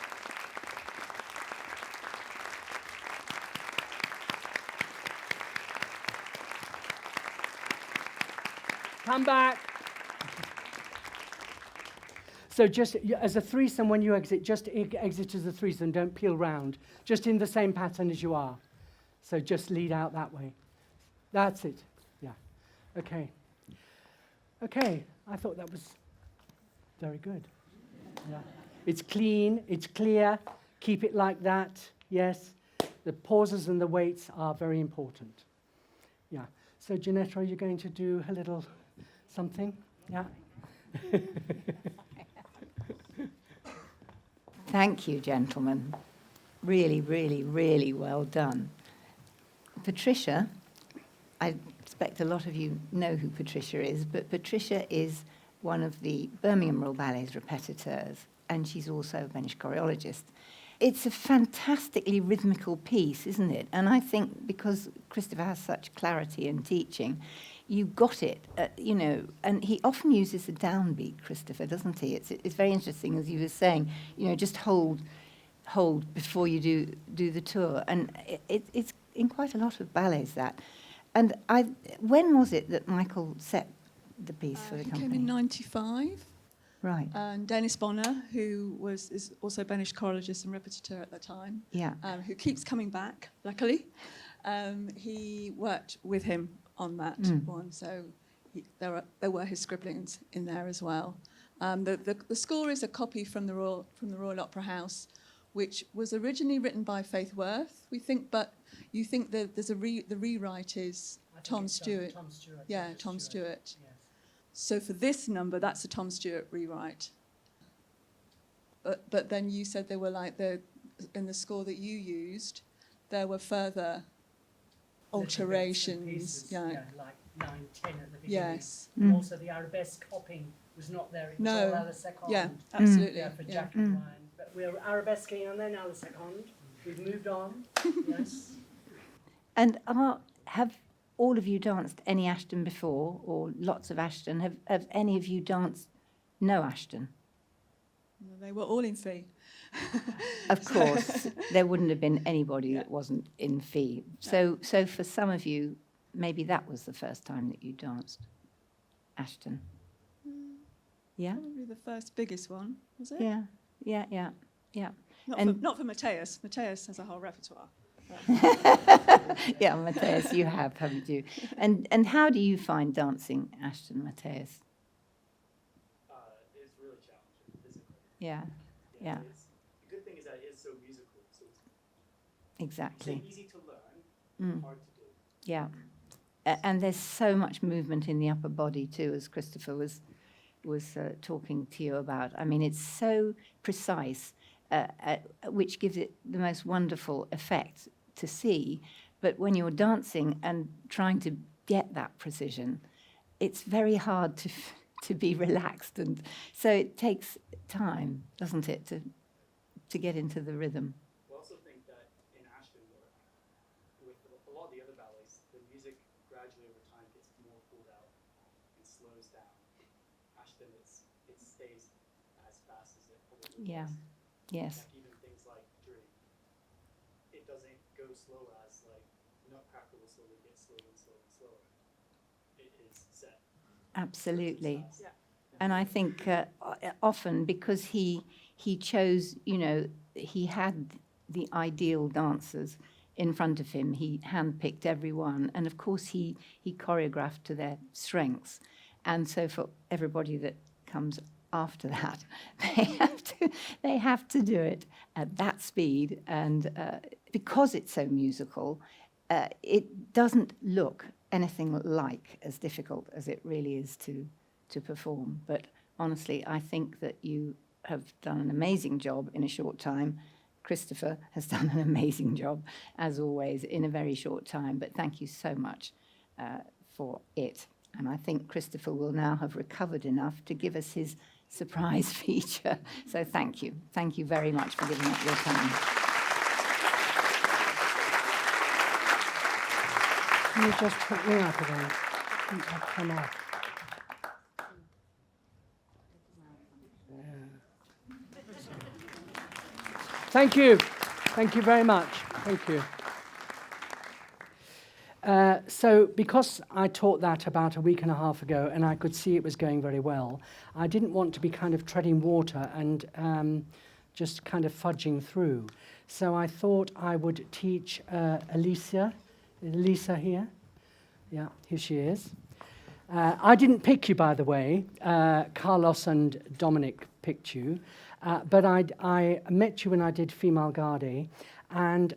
Come back. So just as a threesome, when you exit, just exit as a threesome, don't peel round. Just in the same pattern as you are. So just lead out that way. That's it. Yeah. Okay. Okay. I thought that was very good. Yeah. It's clean. It's clear. Keep it like that. Yes. The pauses and the weights are very important. Yeah. So Jeanetta, are you going to do a little something? Yeah. Thank you, gentlemen. Really, really, really well done. Patricia, I expect a lot of you know who Patricia is, but Patricia is one of the Birmingham Royal Ballet's repetiteurs, and she's also a Spanish choreologist. It's a fantastically rhythmical piece, isn't it? And I think because Christopher has such clarity in teaching, you got it, you know, and he often uses a downbeat, Christopher, doesn't he? It's very interesting, as you were saying, you know, just hold before you do the tour. And it's in quite a lot of ballets, that. And when was it that Michael set the piece for the company? He came in 95. Right. And Dennis Bonner, who is also a Spanish choreologist and repetiteur at the time, Yeah. Who keeps coming back, luckily. He worked with him on that one, so there were his scribblings in there as well. The score is a copy from the Royal Opera House, which was originally written by Faith Worth, we think, but you think that the rewrite is Tom Stewart. Tom Stewart. Yeah, Tom Stewart. Yes. So for this number, that's a Tom Stewart rewrite. But then you said there were in the score that you used, there were further alterations. Pieces, yeah. like 9, 10 at the beginning. Yes. And also the arabesque hopping was not there. It was all No. à la seconde. Yeah, absolutely. Yeah, for Yeah. jacket line. But we're arabesquing and then à la seconde. We've moved on. Yes. And have all of you danced any Ashton before, or lots of Ashton? Have any of you danced no Ashton? Well, they were all in fee. Of course, there wouldn't have been anybody that wasn't in fee. So for some of you, maybe that was the first time that you danced Ashton. Yeah? Probably the first biggest one, was it? Yeah. Not for Mathias. Mathias has a whole repertoire. Yeah, Mathias, you haven't you? And how do you find dancing Ashton, Mathias? It's really challenging physically. Yeah. The good thing is that it is so musical, so it's Exactly. easy to learn, hard to do. Yeah. And there's so much movement in the upper body too, as Christopher was talking to you about. I mean, it's so precise, which gives it the most wonderful effect. to see. But when you're dancing and trying to get that precision, it's very hard to be relaxed. And so it takes time, doesn't it, to get into the rhythm. I also think that in Ashton, with a lot of the other ballets, the music gradually over time gets more pulled out and slows down. Ashton, it stays as fast as it probably Yeah. was. Yes. Like even things like Dream, it doesn't go slow as like Nutcracker will slowly get slower and slower and slower. It is set. Absolutely. It's fast. And I think often because he chose, he had the ideal dancers in front of him. He handpicked everyone, and of course he choreographed to their strengths. And so for everybody that comes after that, they have to do it at that speed. And because it's so musical, it doesn't look anything like as difficult as it really is to perform. But honestly, I think that you have done an amazing job in a short time. Christopher has done an amazing job, as always, in a very short time. But thank you so much for it. And I think Christopher will now have recovered enough to give us his surprise feature. So thank you. Thank you very much for giving up your time. Can you just put me up again? Come on. Thank you. Thank you very much. Thank you. So because I taught that about a week and a half ago and I could see it was going very well, I didn't want to be kind of treading water and just kind of fudging through. So I thought I would teach Alisa. Is Lisa here? Yeah, here she is. I didn't pick you, by the way. Carlos and Dominic picked you. But I met you when I did Female Garde, and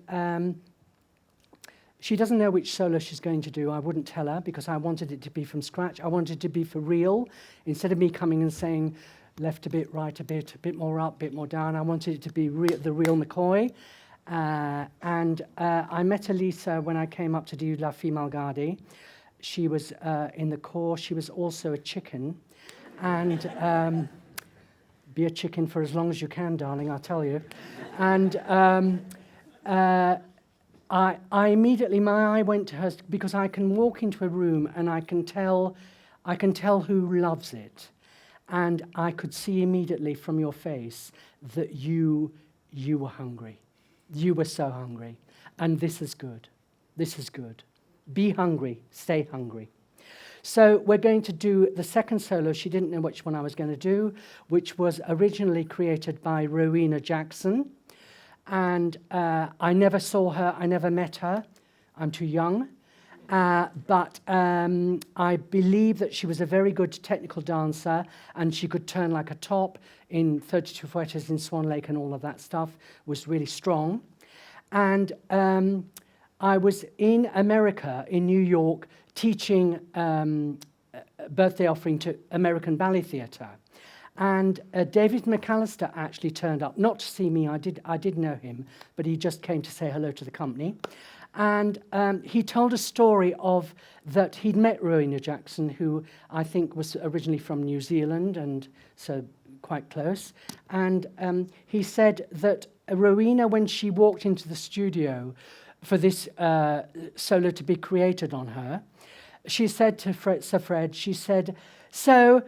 she doesn't know which solo she's going to do. I wouldn't tell her because I wanted it to be from scratch. I wanted it to be for real. Instead of me coming and saying left a bit, right a bit more up, bit more down, I wanted it to be the real McCoy. And I met Alisa when I came up to do La Female Garde. She was in the corps. She was also a chicken. And be a chicken for as long as you can, darling, I'll tell you. And I immediately, my eye went to her because I can walk into a room and I can tell who loves it. And I could see immediately from your face that you were hungry. You were so hungry. And this is good. This is good. Be hungry. Stay hungry. So we're going to do the second solo. She didn't know which one I was going to do, which was originally created by Rowena Jackson. And I never saw her. I never met her. I'm too young. But I believe that she was a very good technical dancer, and she could turn like a top in 32 Fouettes in Swan Lake and all of that stuff, was really strong. And I was in America, in New York, teaching birthday offering to American Ballet Theatre. And David McAllister actually turned up, not to see me, I did know him, but he just came to say hello to the company. And he told a story of that he'd met Rowena Jackson, who I think was originally from New Zealand, and so quite close. And he said that Rowena, when she walked into the studio for this solo to be created on her, she said to Sir Fred, she said, so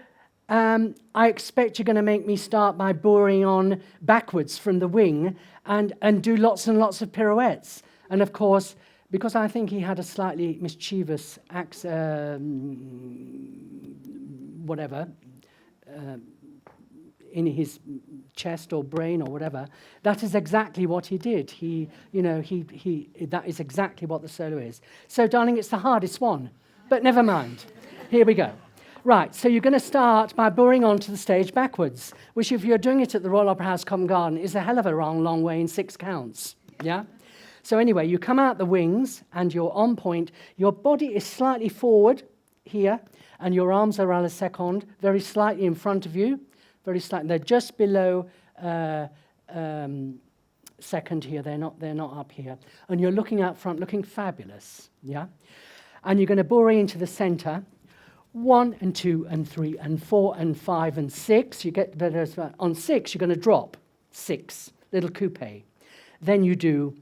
I expect you're going to make me start by boring on backwards from the wing and do lots and lots of pirouettes. And of course, because I think he had a slightly mischievous in his chest or brain or whatever, that is exactly what he did. That is exactly what the solo is. So, darling, it's the hardest one, but never mind. Here we go. Right, so you're going to start by boring onto the stage backwards, which if you're doing it at the Royal Opera House Covent Garden is a hell of a long way in 6 counts, yeah? So anyway, you come out the wings and you're on point. Your body is slightly forward here, and your arms are à la seconde, very slightly in front of you, very slightly. They're just below second here. They're not up here. And you're looking out front, looking fabulous. Yeah? And you're going to bourrée into the center. 1 and 2 and 3 and 4 and 5 and 6. You get better as well. On 6, you're going to drop 6, little coupe. Then you do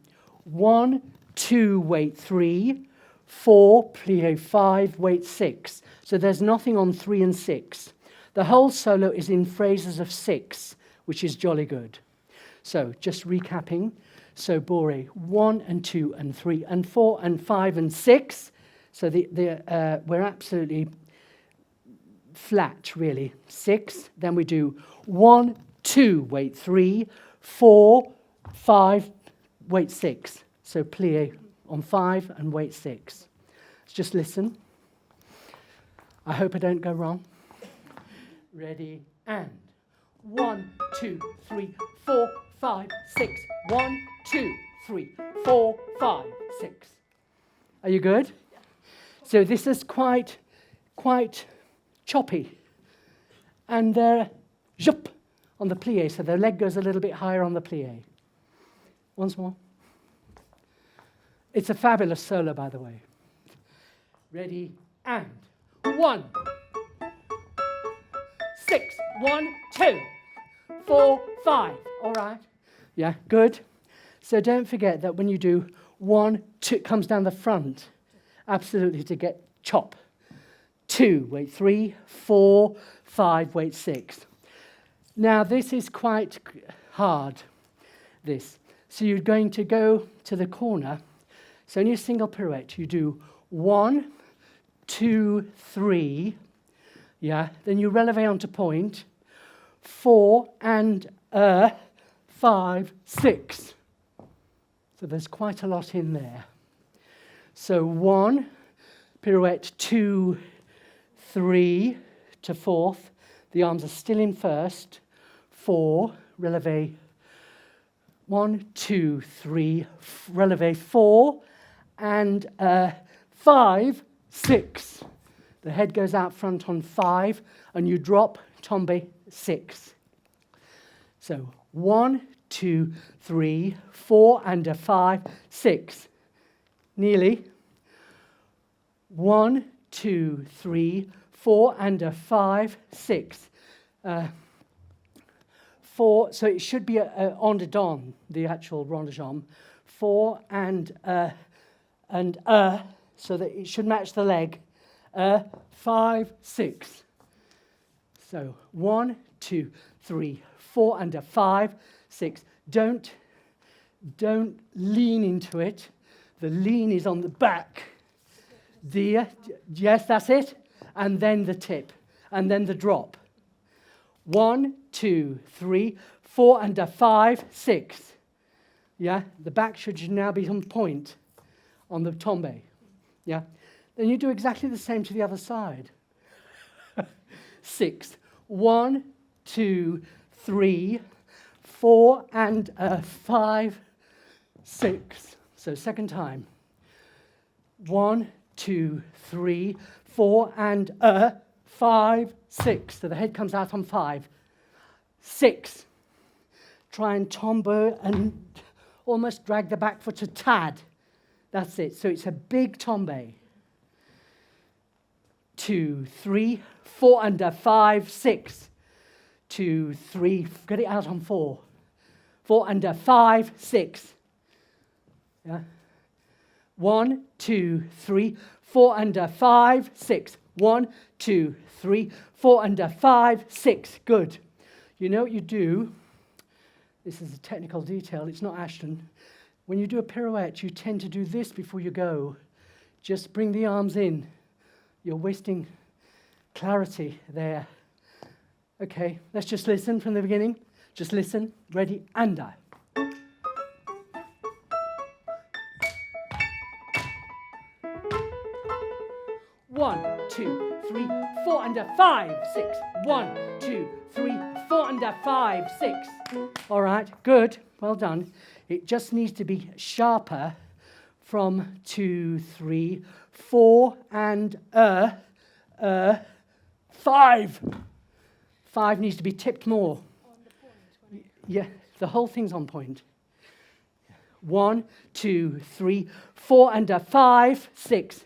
1, 2, wait 3, 4, plie 5, wait 6. So there's nothing on 3 and 6. The whole solo is in phrases of 6, which is jolly good. So just recapping. So bourrée 1 and 2 and 3 and 4 and 5 and 6. So we're absolutely flat, really. 6. Then we do 1, 2, wait 3, 4, 5, wait 6. So plie on 5 and wait 6. Just listen. I hope I don't go wrong. Ready, and 1, 2, 3, 4, 5, 6. 1, 2, 3, 4, 5, 6. Are you good? So this is quite choppy. And they're zhup on the plie, so the leg goes a little bit higher on the plie. Once more. It's a fabulous solo, by the way. Ready, and 1, 6, 1, 2, 4, 5. All right. Yeah, good. So don't forget that when you do 1, 2, it comes down the front. Absolutely, to get chop. 2, wait 3, 4, 5, wait 6. Now this is quite hard, this. So you're going to go to the corner. So in your single pirouette, you do 1, 2, 3, yeah. Then you releve onto point, 4 and 5, 6. So there's quite a lot in there. So 1, pirouette 2, 3 to 4th. The arms are still in first. 4, releve 1, 2, 3, releve 4, and 5, 6. The head goes out front on 5, and you drop tombe 6. So 1, 2, 3, 4, and a 5, 6. Nearly. 1, 2, 3, 4, and a 5, 6. 4, so it should be a en dedans, the actual rond de jambe. 4 and so that it should match the leg. 5, 6. So 1, 2, 3, 4, and a 5, 6. Don't lean into it. The lean is on the back. Yes, that's it. And then the tip, and then the drop. 1, 2, 3, 4, and a 5, 6. Yeah, the back should now be on point on the tombe. Yeah, then you do exactly the same to the other side. 6. 1, 2, 3, 4, and a 5, 6. So second time. 1, 2, 3, 4, and a 5, 6. So the head comes out on 5. 6. Try and tombe and almost drag the back foot a tad. That's it. So it's a big tombe. 2, 3, 4, and a 5, 6. 2, 3, get it out on 4. 4 and a 5, 6. Yeah. 1, 2, 3, 4 and a 5, 6. 1, 2, 3, 4 and a 5, 6. Good. You know what you do? This is a technical detail. It's not Ashton. When you do a pirouette, you tend to do this before you go. Just bring the arms in. You're wasting clarity there. Okay, let's just listen from the beginning. Just listen. Ready, and I. 1, 2, 3, 4 and a 5, 6. 1, 2, 3, 4 and a 5, 6. All right, good. Well done. It just needs to be sharper from 2, 3, 4 and 5. 5 needs to be tipped more. Yeah, the whole thing's on point. 1, 2, 3, 4 and a 5, 6.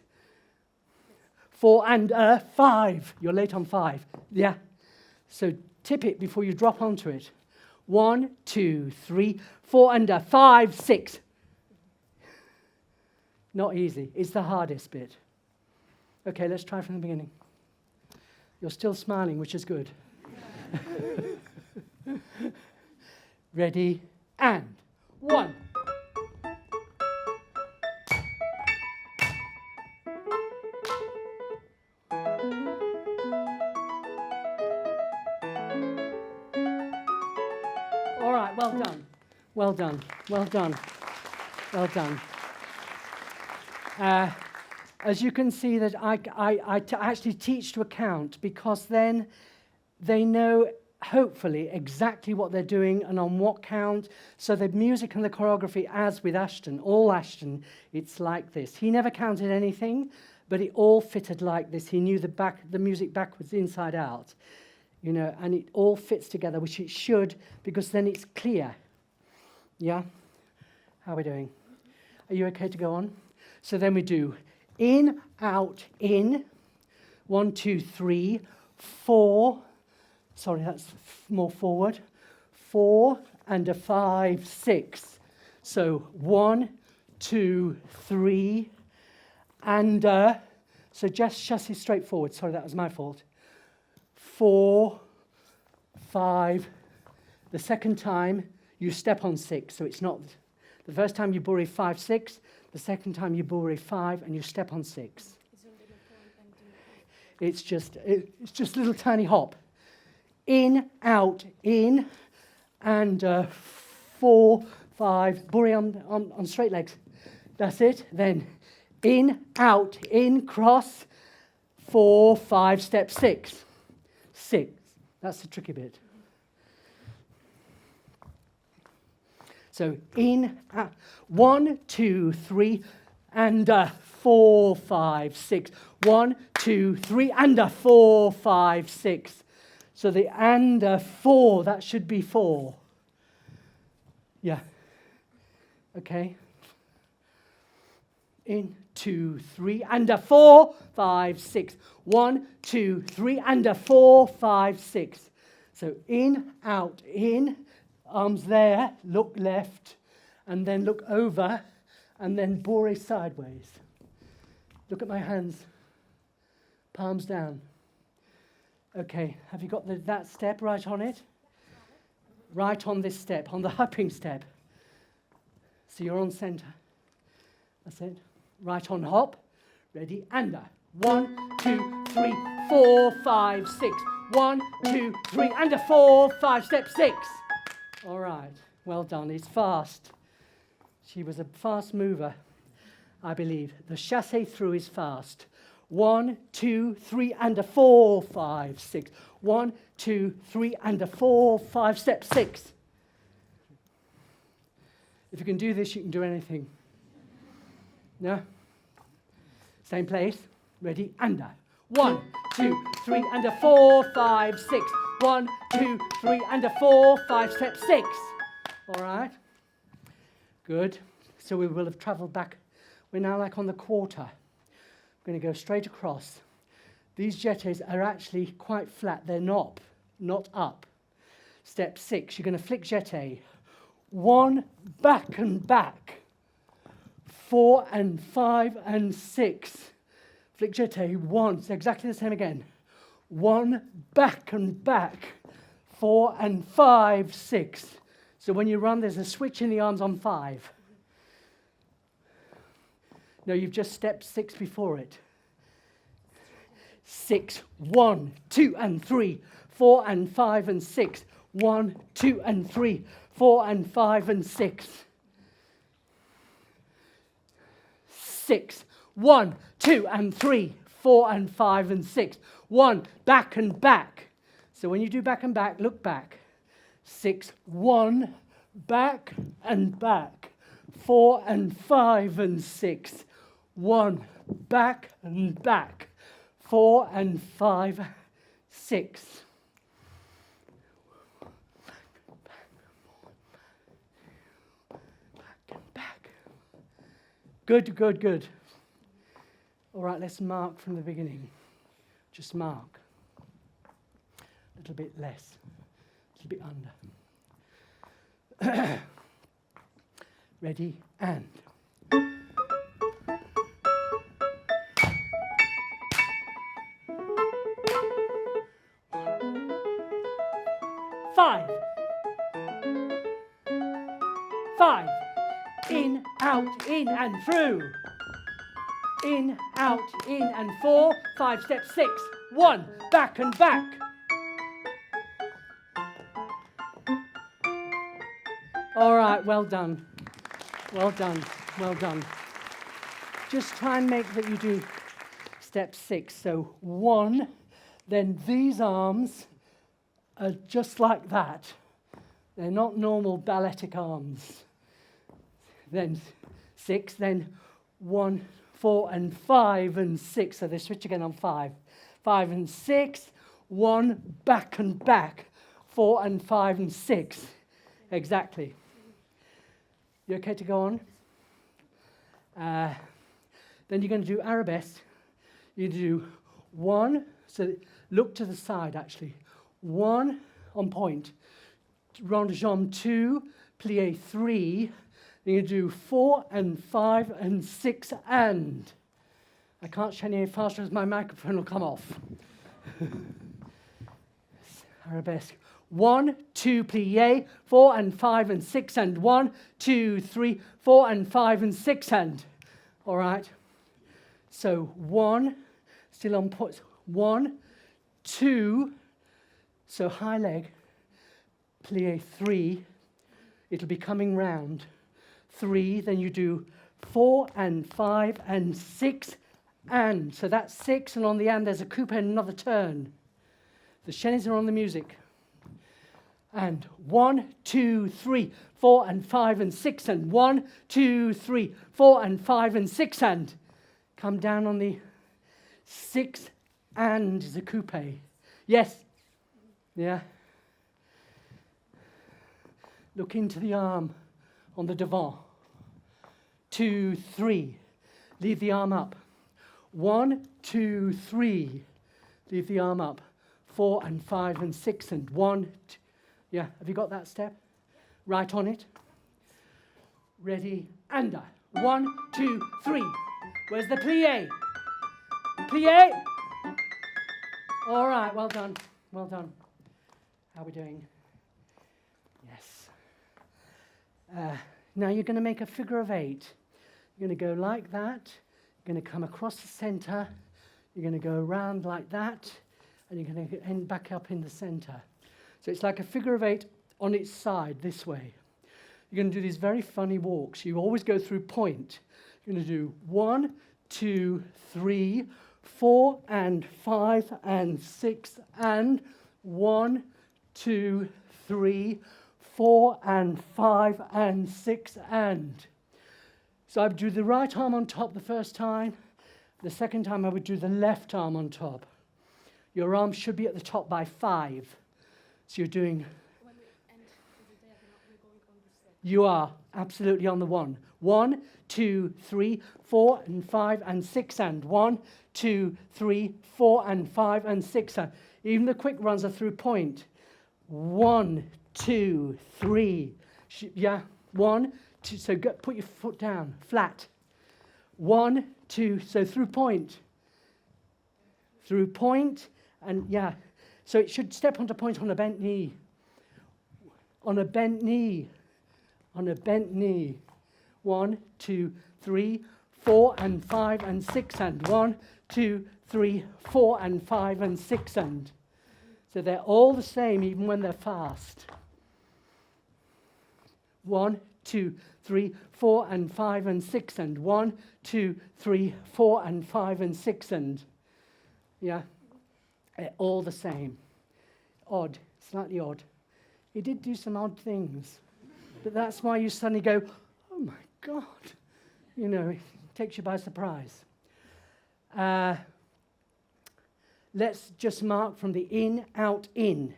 4 and a 5. You're late on 5. Yeah. So tip it before you drop onto it. 1, 2, 3, 4 and a 5, 6. Not easy. It's the hardest bit. Okay, let's try from the beginning. You're still smiling, which is good. Ready, and 1. All right, well done. Well done. Well done. Well done. As you can see that I actually teach to a count, because then they know hopefully exactly what they're doing and on what count. So the music and the choreography, as with Ashton, all Ashton, it's like this. He never counted anything, but it all fitted like this. He knew the music backwards, inside out, you know, and it all fits together, which it should, because then it's clear. Yeah? How are we doing? Are you okay to go on? So then we do in, out, in. 1, 2, 3, 4. Sorry, that's more forward. 4 and a 5, 6. So 1, 2, 3, and so just chassis straight forward. Sorry, that was my fault. 4, 5. The second time you step on 6, so it's not the first time you bury 5, 6. The second time you bury 5 and you step on 6. It's just a little tiny hop. In, out, in, and 4, 5. Bury on straight legs. That's it. Then in, out, in, cross. 4, 5, step 6. 6. That's the tricky bit. So in, 1, 2, 3, and 4, 5, 6. 1, 2, 3, and 4, 5, 6. So the and 4, that should be 4. Yeah. Okay. In, 2, 3, and 4, 5, 6. 1, 2, 3, and 4, 5, 6. So in, out, in. Arms there, look left, and then look over, and then bore sideways. Look at my hands. Palms down. Okay, have you got that step right on it? Right on this step, on the hopping step. So you're on center. That's it. Right on hop. Ready, and 1, 2, 3, 4, 5, 6. 1, 2, 3, and 4, 5, step 6. All right, well done. It's fast. She was a fast mover, I believe. The chassé through is fast. 1, 2, 3, and 4, 5, 6. 1, 2, 3, and 4, 5, step 6. If you can do this, you can do anything. No? Same place. Ready? And 1, 2, 3, and 4, 5, 6. 1, 2, 3, and 4, 5, step 6. All right. Good. So we will have travelled back. We're now like on the quarter. We're going to go straight across. These jetés are actually quite flat. They're not up. Step 6, you're going to flick jeté. 1, back and back. 4 and 5 and 6. Flick jeté, 1. It's exactly the same again. 1, back and back. 4 and 5, 6. So when you run, there's a switch in the arms on 5. No, you've just stepped 6 before it. 6, 1, 2 and 3. 4 and 5 and 6. 1, 2 and 3. 4 and 5 and 6. 6, 1, 2 and 3. 4 and 5 and 6. 1, back and back. So when you do back and back, look back. 6, 1, back and back. 4 and 5 and 6. 1, back and back. 4 and 5, 6. Back and back. Good, good, good. All right, let's mark from the beginning. Just mark. A little bit less, a little bit under. Ready, and. Five. Five. In, out, in and through. In, out, in and 4. 5 steps, 6. 1. Back and back. All right, well done. Well done, well done. Just try and make that you do step 6. So 1, then these arms are just like that. They're not normal balletic arms. Then 6, then 1, 4 and 5 and 6. So they switch again on 5. 5 and 6, 1, back and back. 4 and 5 and 6. Exactly. You okay to go on? Then you're going to do arabesque. You do 1, so look to the side actually. 1 on point. Rond de jambe 2, plie 3. Then you do 4 and 5 and 6 and. I can't show any faster as my microphone will come off. Arabesque. 1, 2, plie, 4 and 5 and 6 and 1, 2, 3, 4 and 5 and 6 and. All right. So 1, still on point. 1, 2, so high leg, plie 3, it'll be coming round. 3, then you do 4 and 5 and 6 and. So that's 6, and on the and there's a coupe and another turn. The chaînes are on the music. And 1, 2, 3, 4 and 5 and 6 and 1, 2, 3, 4 and 5 and 6 and. Come down on the 6 and is a coupe. Yes? Yeah? Look into the arm on the devant. 2, 3. Leave the arm up. 1, 2, 3. Leave the arm up. 4 and 5 and 6 and 1, 2. Yeah, have you got that step? Right on it. Ready, and 1, 2, 3. Where's the plie? Plie. All right, well done, well done. How are we doing? Yes. Now you're going to make a figure of 8. You're going to go like that. You're going to come across the center. You're going to go around like that. And you're going to end back up in the center. So it's like a figure of 8 on its side, this way. You're going to do these very funny walks. You always go through point. You're going to do 1, 2, 3, 4 and 5 and 6 and 1, 2, 3, 4 and 5 and 6 and. So I would do the right arm on top the first time. The second time I would do the left arm on top. Your arm should be at the top by 5. So you're doing. When we end the day, we're going on the set. You are absolutely on the 1. 1, 2, 3, 4 and 5 and 6 and 1, 2, 3, 4 and 5 and 6 and. Even the quick runs are through point. 1, 2, 3. Yeah, 1, 2. So put your foot down, flat. 1, 2. So through point. Through point, and yeah. So it should step onto point on a bent knee. On a bent knee. On a bent knee. 1, 2, 3, 4 and 5 and 6 and 1, 2, 3, 4 and 5 and 6 and. So they're all the same even when they're fast. 1, 2, 3, 4 and 5 and 6 and 1, 2, 3, 4 and 5 and 6 and. Yeah. They're all the same. Odd, slightly odd. He did do some odd things. But that's why you suddenly go, oh my God. You know, it takes you by surprise. Let's just mark from the in, out, in.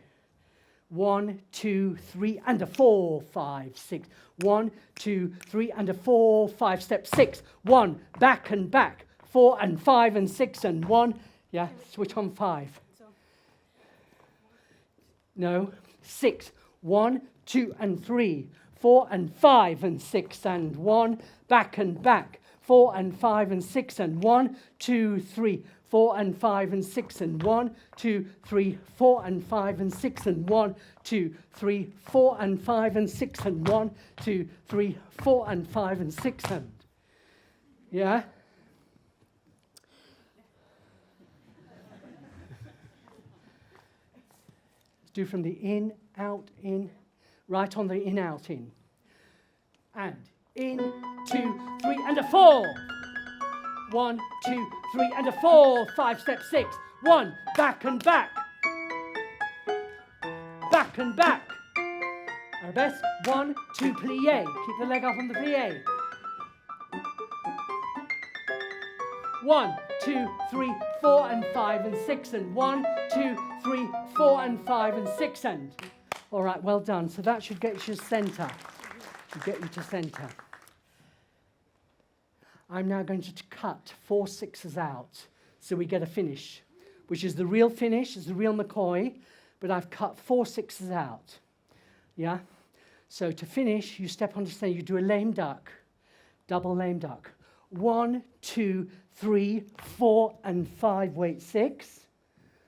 1, 2, 3, and a 4, 5, 6. 1, 2, 3, and a 4, 5, step 6. 1, back and back. 4 and 5 and 6 and 1. Yeah, switch on 5. No, 6. 1, 2, and 3. 4 and 5 and 6 and 1. Back and back. 4 and 5 and 6 and 1, 2, 3. 4 and 5 and 6 and 1, 2, 3, 4 and 5 and 6 and 1, 2, 3, 4 and 5 and 6 and 1, 2, 3, 4 and 5 and 6 and. Yeah? Let's do from the in, out, in, right on the in, out, in. And in, 2, 3, and a 4. 1, 2, 3, and a 4, 5, step 6. 1, back and back. Back and back. Arabesque. 1, 2, plie. Keep the leg up on the plie. 1, 2, 3, 4, and 5, and 6, and 1, 2, 3, 4, and 5, and 6, and. All right, well done. So that should get you to centre. Should get you to centre. I'm now going to cut 4 6s out so we get a finish, which is the real finish, is the real McCoy, but I've cut 4 6s out. Yeah? So to finish, you step onto stage, you do a lame duck, double lame duck. 1, 2, 3, 4, and 5, wait, 6.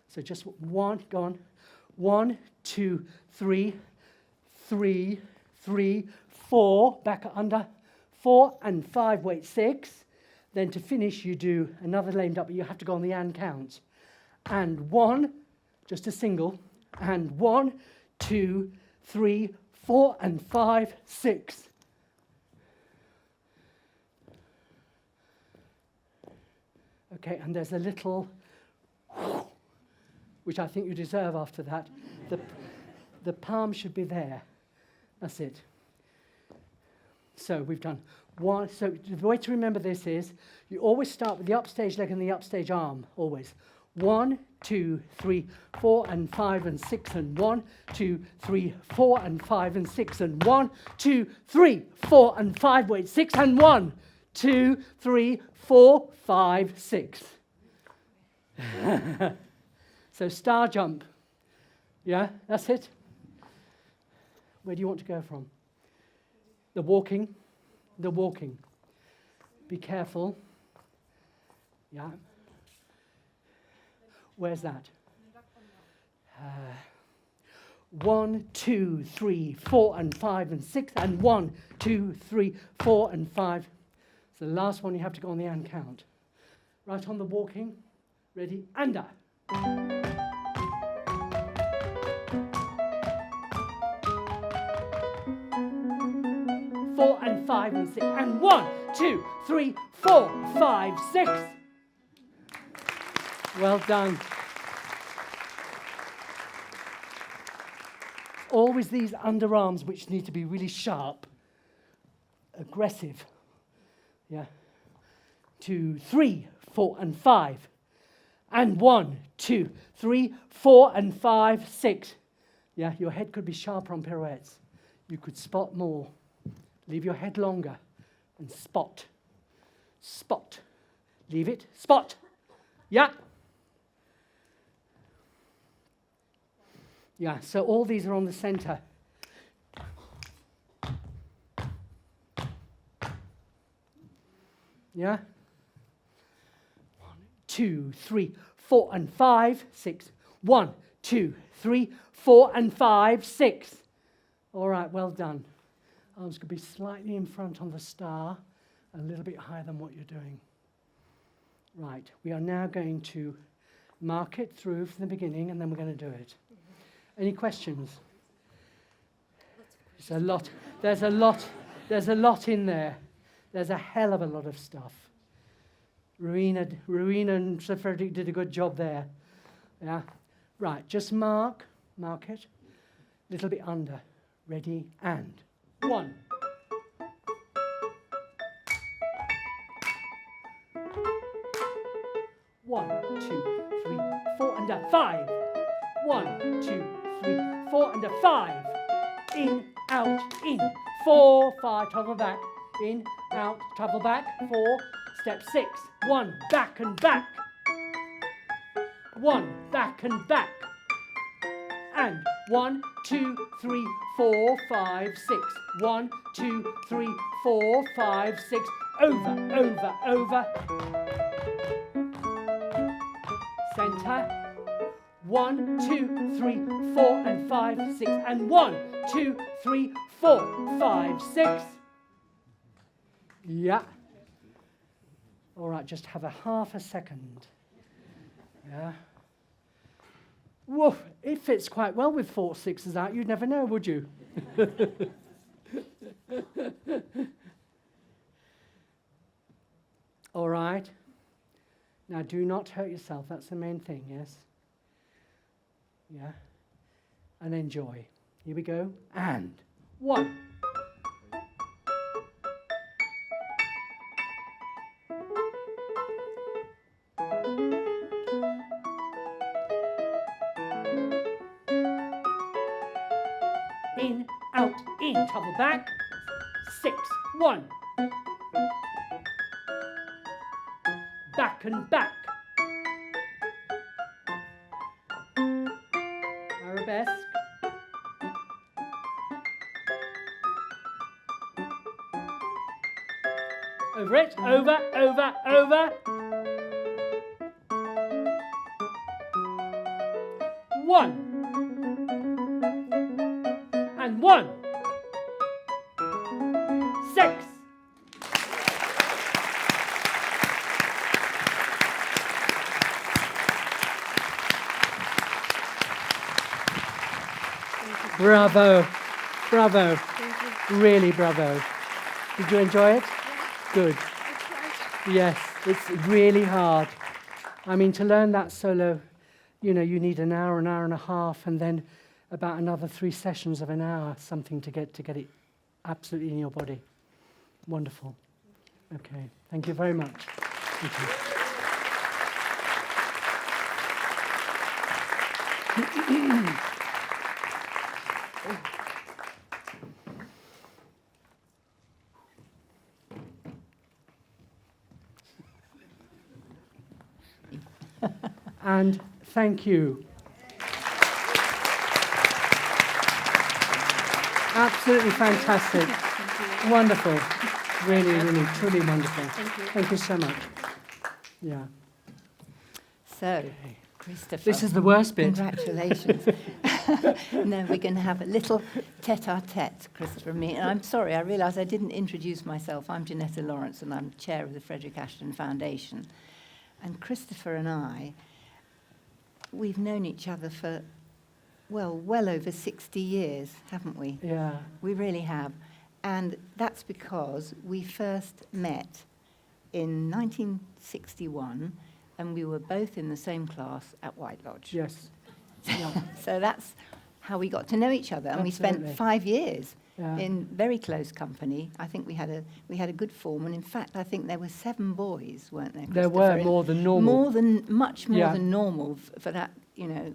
So just 1, go on. 1, 2, 3, 3, 3, 4, back under. 4 and 5, wait, 6. Then to finish, you do another lame duck, but you have to go on the and count. And 1, just a single. And 1, 2, 3, 4, and 5, 6. Okay, and there's a little, which I think you deserve after that. The palm should be there. That's it. So we've done 1. So the way to remember this is you always start with the upstage leg and the upstage arm, always. 1, 2, 3, 4, and 5, and 6, and 1, 2, 3, 4, and 5, and 6, and 1, 2, 3, 4, and 5, wait, 6, and 1, 2, 3, 4, 5, 6. So star jump. Yeah, that's it. Where do you want to go from? The walking. The walking. Be careful. Yeah. Where's that? 1, 2, 3, 4, and 5, and 6, and 1, 2, 3, 4, and 5. So the last one you have to go on the and count. Right on the walking. Ready? Under. 4 and 5 and 6 and 1, 2, 3, 4, 5, 6. Well done. Always these underarms which need to be really sharp, aggressive. Yeah. 2, 3, 4, and 5. And 1, 2, 3, 4, and 5, 6. Yeah, your head could be sharper on pirouettes. You could spot more. Leave your head longer and spot. Spot. Leave it. Spot. Yeah. Yeah, so all these are on the center. Yeah. 1, 2, 3, 4, and 5, 6. 1, 2, 3, 4, and 5, 6. All right, well done. Arms could be slightly in front on the star, a little bit higher than what you're doing. Right, we are now going to mark it through from the beginning, and then we're going to do it. Any questions? There's a lot. There's a lot in there. There's a hell of a lot of stuff. Rowena and Sir Frederick did a good job there. Yeah. Right, just mark it. A little bit under. Ready, and 1. 1, 2, 3, 4, and 5. 1, 2, 3, 4, and a 5. In, out, in. 4, 5, travel back. In, out, travel back. 4, step 6. 1, back and back. 1, back and back. And 1, 2, 3, 4, 5, 6. 1, 2, 3, 4, 5, 6. Over, over, over. Centre. 1, 2, 3, 4, and 5, 6. And 1, 2, 3, 4, 5, 6. Yeah. All right, just have a half a second. Yeah. Woof, it fits quite well with 4 6s out. You'd never know, would you? All right. Now, do not hurt yourself. That's the main thing, yes? Yeah. And enjoy. Here we go. And 1. In, out, in, travel back. 6, 1. Back and back. Arabesque. Over it, over, over, over. 1. And 1. 6. Bravo, bravo, really bravo. Did you enjoy it? Good. Yes, it's really hard. I mean, to learn that solo, you know, you need an hour and a half, and then about another 3 sessions of an hour, something to get it absolutely in your body. Wonderful. Okay, thank you very much. Thank you. And thank you. Absolutely fantastic. Wonderful. Really, really, truly wonderful. Thank you so much. Yeah. So, Christopher. This is the worst bit. Congratulations. No, we're going to have a little tete-a-tete, Christopher and me. And I'm sorry, I realise I didn't introduce myself. I'm Jeanetta Laurence, and I'm chair of the Frederick Ashton Foundation. And Christopher and I, we've known each other for, well over 60 years, haven't we? Yeah. We really have. And that's because we first met in 1961, and we were both in the same class at White Lodge. Yes. Yeah. So that's how we got to know each other. And Absolutely. we spent 5 years Yeah. in very close company. I think we had a good form. And in fact, I think there were 7 boys, weren't there, There were Christopher? more than normal. Much more Yeah. than normal for that,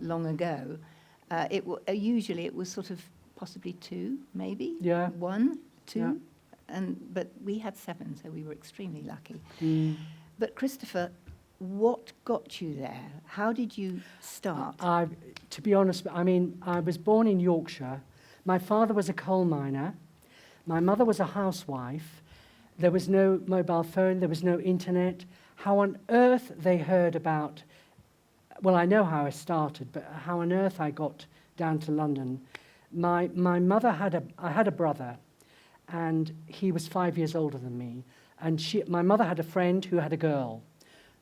long ago. Usually it was sort of possibly 2, maybe. Yeah. 1, 2. Yeah. But we had 7, so we were extremely lucky. Mm. But Christopher, what got you there? How did you start? To be honest, I mean, I was born in Yorkshire. My father was a coal miner. My mother was a housewife. There was no mobile phone. There was no internet. How on earth they heard about... Well, I know how I started, but how on earth I got down to London. My mother I had a brother, and he was 5 years older than me. And my mother had a friend who had a girl.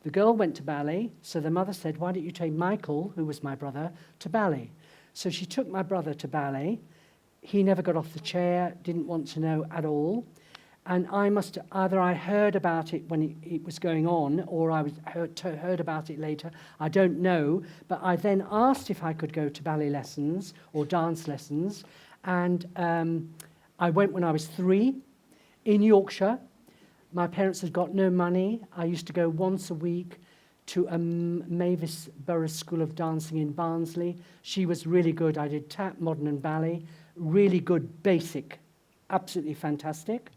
The girl went to ballet, so the mother said, why don't you take Michael, who was my brother, to ballet? So she took my brother to ballet. He never got off the chair, didn't want to know at all. And either I heard about it when it was going on, or I heard about it later. I don't know. But I then asked if I could go to ballet lessons or dance lessons. And I went when I was 3 in Yorkshire. My parents had got no money. I used to go once a week to Mavis Burroughs School of Dancing in Barnsley. She was really good. I did tap, modern and ballet. Really good, basic, absolutely fantastic.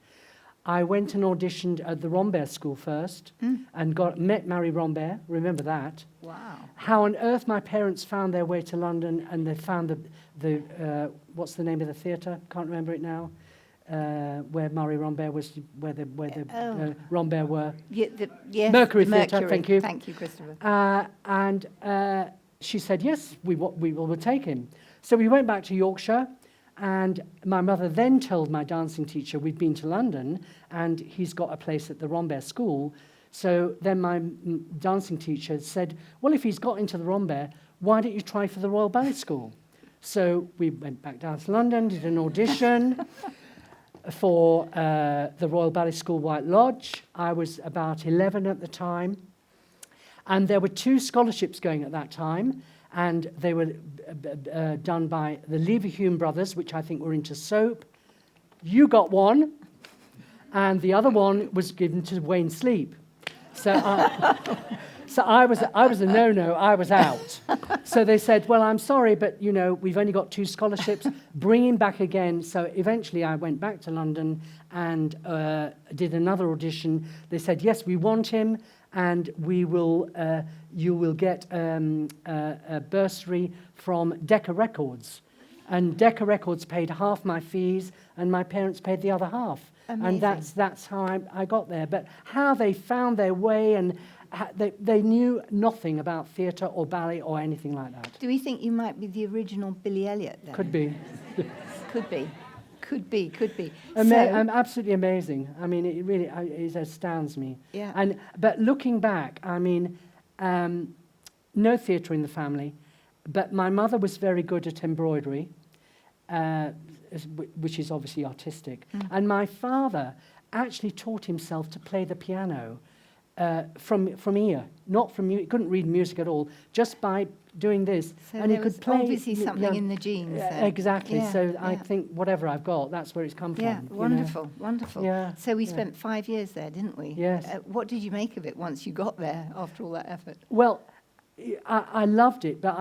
I went and auditioned at the Rambert School first and met Marie Rambert, remember that. Wow. How on earth my parents found their way to London, and they found the what's the name of the theatre? Can't remember it now. Where Marie Rambert was, where the Rambert were. Yes, Mercury the Theatre, thank you. Thank you, Christopher. And she said, yes, we will take him. So we went back to Yorkshire, and my mother then told my dancing teacher we'd been to London, and he's got a place at the Rambert School. So then my dancing teacher said, well, if he's got into the Rambert, why don't you try for the Royal Ballet School? So we went back down to London, did an audition for the Royal Ballet School White Lodge. I was about 11 at the time. And there were 2 scholarships going at that time, and they were done by the Leverhulme brothers, which I think were into soap. You got one, and the other one was given to Wayne Sleep. So I was a no-no, I was out. So they said, well, I'm sorry, but, you know, we've only got 2 scholarships, bring him back again. So eventually I went back to London and did another audition. They said, yes, we want him, and we will, you will get a bursary from Decca Records. And Decca Records paid half my fees, and my parents paid the other half. Amazing. And that's how I got there. But how they found their way, and they knew nothing about theatre or ballet or anything like that. Do we think you might be the original Billy Elliot then? Could be. Could be. Absolutely amazing. I mean, it really it astounds me. Yeah. But looking back, I mean, no theatre in the family, but my mother was very good at embroidery, which is obviously artistic. And my father actually taught himself to play the piano from ear, not from music. He couldn't read music at all, just by doing this. So and he there could was play. obviously something in the genes there. Exactly. Yeah, So I yeah. think whatever I've got, that's where it's come from. Yeah, you know. wonderful. Yeah, So we yeah. spent 5 years there, didn't we? Yes. What did you make of it once you got there after all that effort? Well, I loved it, but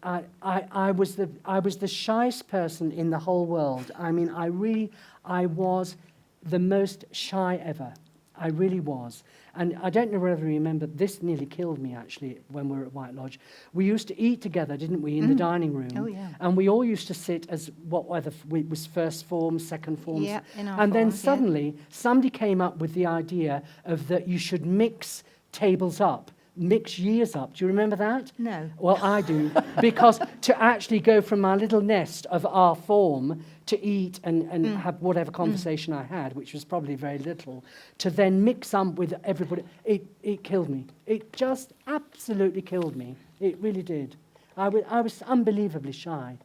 I was the shyest person in the whole world. I mean, I was the most shy ever. I really was. And I don't know whether you remember, this nearly killed me, actually, when we were at White Lodge. We used to eat together, didn't we, in the dining room? Oh, yeah. And we all used to sit as whether it was first form, second forms. Yeah, in our and then forms, yeah. suddenly, somebody came up with the idea of that you should mix tables up, mix years up. Do you remember that? No. Well, I do, because to actually go from my little nest of our form to eat and have whatever conversation I had, which was probably very little, to then mix up with everybody, it killed me. It just absolutely killed me. It really did. I was unbelievably shy.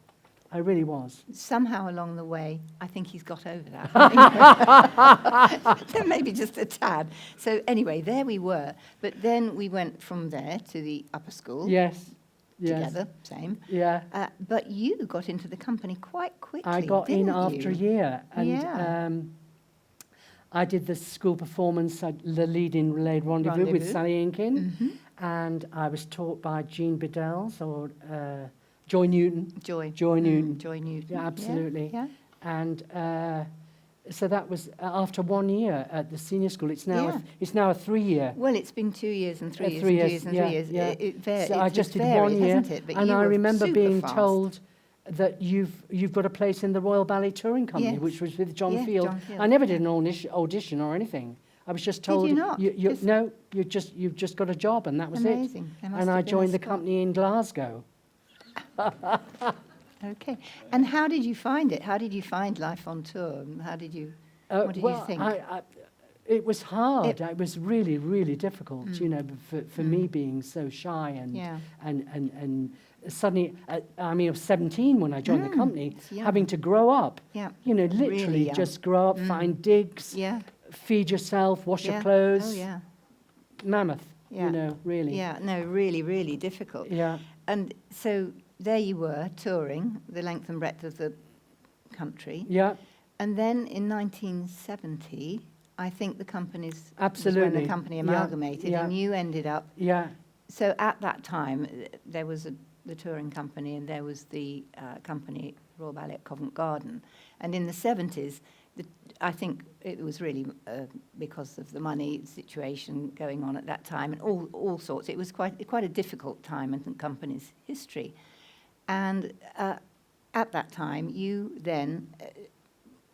I really was. Somehow along the way, I think he's got over that. Maybe just a tad. So anyway, there we were. But then we went from there to the upper school. Yes. Together, same. Yeah. But you got into the company quite quickly. I got in didn't after a you? year, and Yeah. I did the school performance, the lead in Relayed Rendezvous with Sally Inkin, and I was taught by Jean Biddels or Joy Newton. Joy Newton. Joy Newton. Yeah, absolutely. Yeah. And so that was after 1 year at the senior school. It's now Yeah. it's now a 3-year. Well, it's been 2 years and 3 years 3 and 2 years, years and yeah, 3 years. yeah. It So I just did 1 year, hasn't it? But and you I were remember super being fast. told that you've got a place in the Royal Ballet Touring Company, Yes. which was with John Yeah, Field. John Field, I never yeah. did an audition or anything. I was just told, you not? no, you've just got a job, and that was Amazing. There it. must And have I been a joined the spot. company in Glasgow. Okay. And how did you find it? How did you find life on tour? And how did you? What did you think? It was hard. It- It was really, really difficult, you know, for me being so shy and Yeah. and suddenly, I mean, I was 17 when I joined the company, it's young. having to grow up. Yeah. You know, Really literally young. just grow up, find digs, Yeah. feed yourself, wash Yeah. your clothes. Oh yeah. Mammoth. Yeah. You know, really. Yeah. No, really, really difficult. Yeah. And so there you were touring the length and breadth of the country. Yeah. And then in 1970, I think the companies was when Absolutely. the company Yeah, amalgamated, yeah. and you ended up Yeah. so at that time, there was the touring company, and there was the company Royal Ballet at Covent Garden. And in the 70s, I think it was really because of the money situation going on at that time, and all sorts. It was quite a difficult time in the company's history. And at that time, you then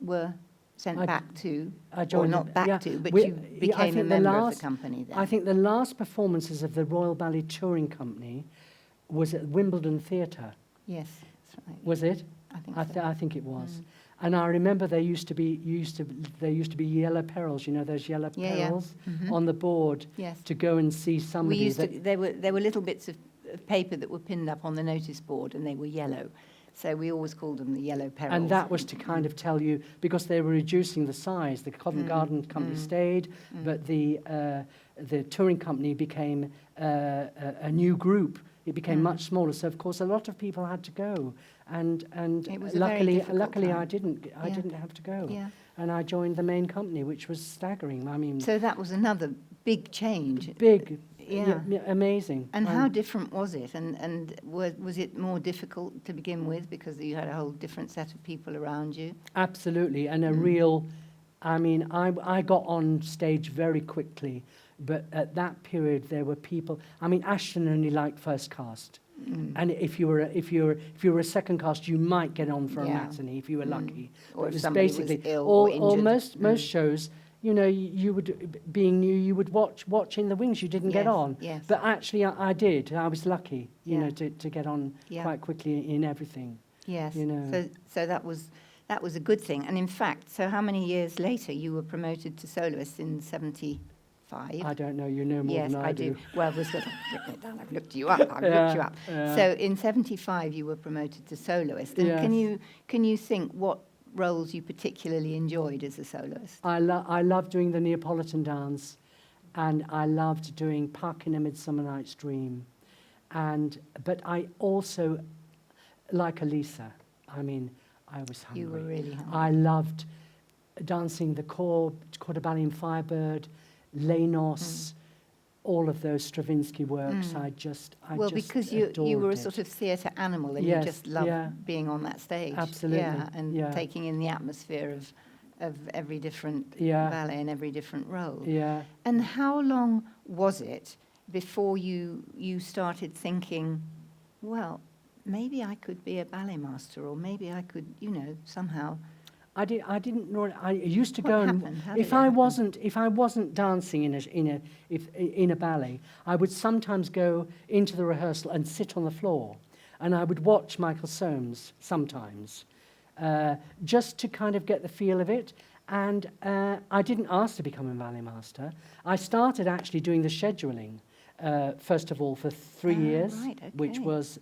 were sent back to, or not back to, but you became a member of the company then. I think the last performances of the Royal Ballet Touring Company was at Wimbledon Theatre. Yes, that's right. Was it? I think I think it was. And I remember there used to be yellow perils, you know, those yellow perils on the board to go and see somebody. There were little bits of paper that were pinned up on the notice board, and they were yellow. So we always called them the yellow perils. And that was to kind of tell you, because they were reducing the size. The Covent Garden company stayed, but the touring company became a new group. It became much smaller. So of course a lot of people had to go, and it was luckily time. I didn't have to go. Yeah. And I joined the main company, which was staggering. I mean, so that was another big change. Big. Yeah. Amazing. And how different was it? And was it more difficult to begin with because you had a whole different set of people around you? Absolutely, and a real. I mean, I got on stage very quickly, but at that period there were people. I mean, Ashton only liked first cast, and if you were a second cast, you might get on for a matinee if you were lucky. Or if somebody basically, was ill or injured. most shows. You know, you would, being new, you would watch in the wings. You didn't get on. Yes. But actually, I did. I was lucky, you know, to get on quite quickly in everything. Yes. You know. So that was a good thing. And in fact, so how many years later you were promoted to soloist in 75? I don't know. You know more than I do. Yes, I do. Well, I've written it down. I've looked you up. I've looked you up. Yeah. So in 75 you were promoted to soloist. And can you think what roles you particularly enjoyed as a soloist? I loved doing the Neapolitan dance, and I loved doing Puck in A Midsummer Night's Dream, but I also, like Alisa, I mean, I was hungry. You were really hungry. I loved dancing the corps de ballet in Firebird, Lenos, all of those Stravinsky works. I just because you were a sort of theatre animal, and you just loved being on that stage. Absolutely. And taking in the atmosphere of every different ballet and every different role. Yeah. And how long was it before you started thinking, well, maybe I could be a ballet master, or maybe I could, you know, somehow. I didn't know. I used to What go happened? and How did if it I happen? wasn't dancing in a ballet, I would sometimes go into the rehearsal and sit on the floor, and I would watch Michael Soames sometimes, just to kind of get the feel of it. And I didn't ask to become a ballet master. I started actually doing the scheduling, first of all, for 3 years, which was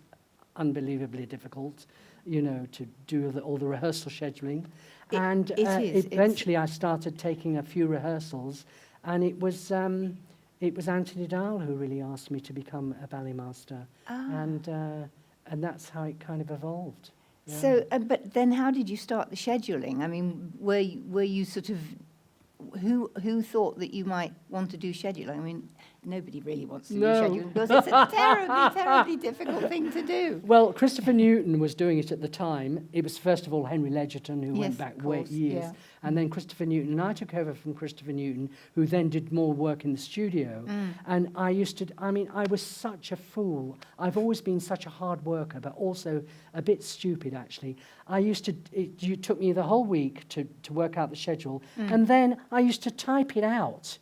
unbelievably difficult, you know, to do all the rehearsal scheduling. And eventually I started taking a few rehearsals, and it was Anthony Dahl who really asked me to become a ballet master. And that's how it kind of evolved. Yeah. So, but then how did you start the scheduling? I mean, were you sort of, who thought that you might want to do scheduling? I mean, nobody really wants to do scheduling because it's a terribly difficult thing to do. Well, Christopher Newton was doing it at the time. It was first of all Henry Ledgerton, who went back years, and then Christopher Newton. And I took over from Christopher Newton, who then did more work in the studio. And I was such a fool. I've always been such a hard worker, but also a bit stupid, actually. It took me the whole week to work out the schedule, and then I used to type it out.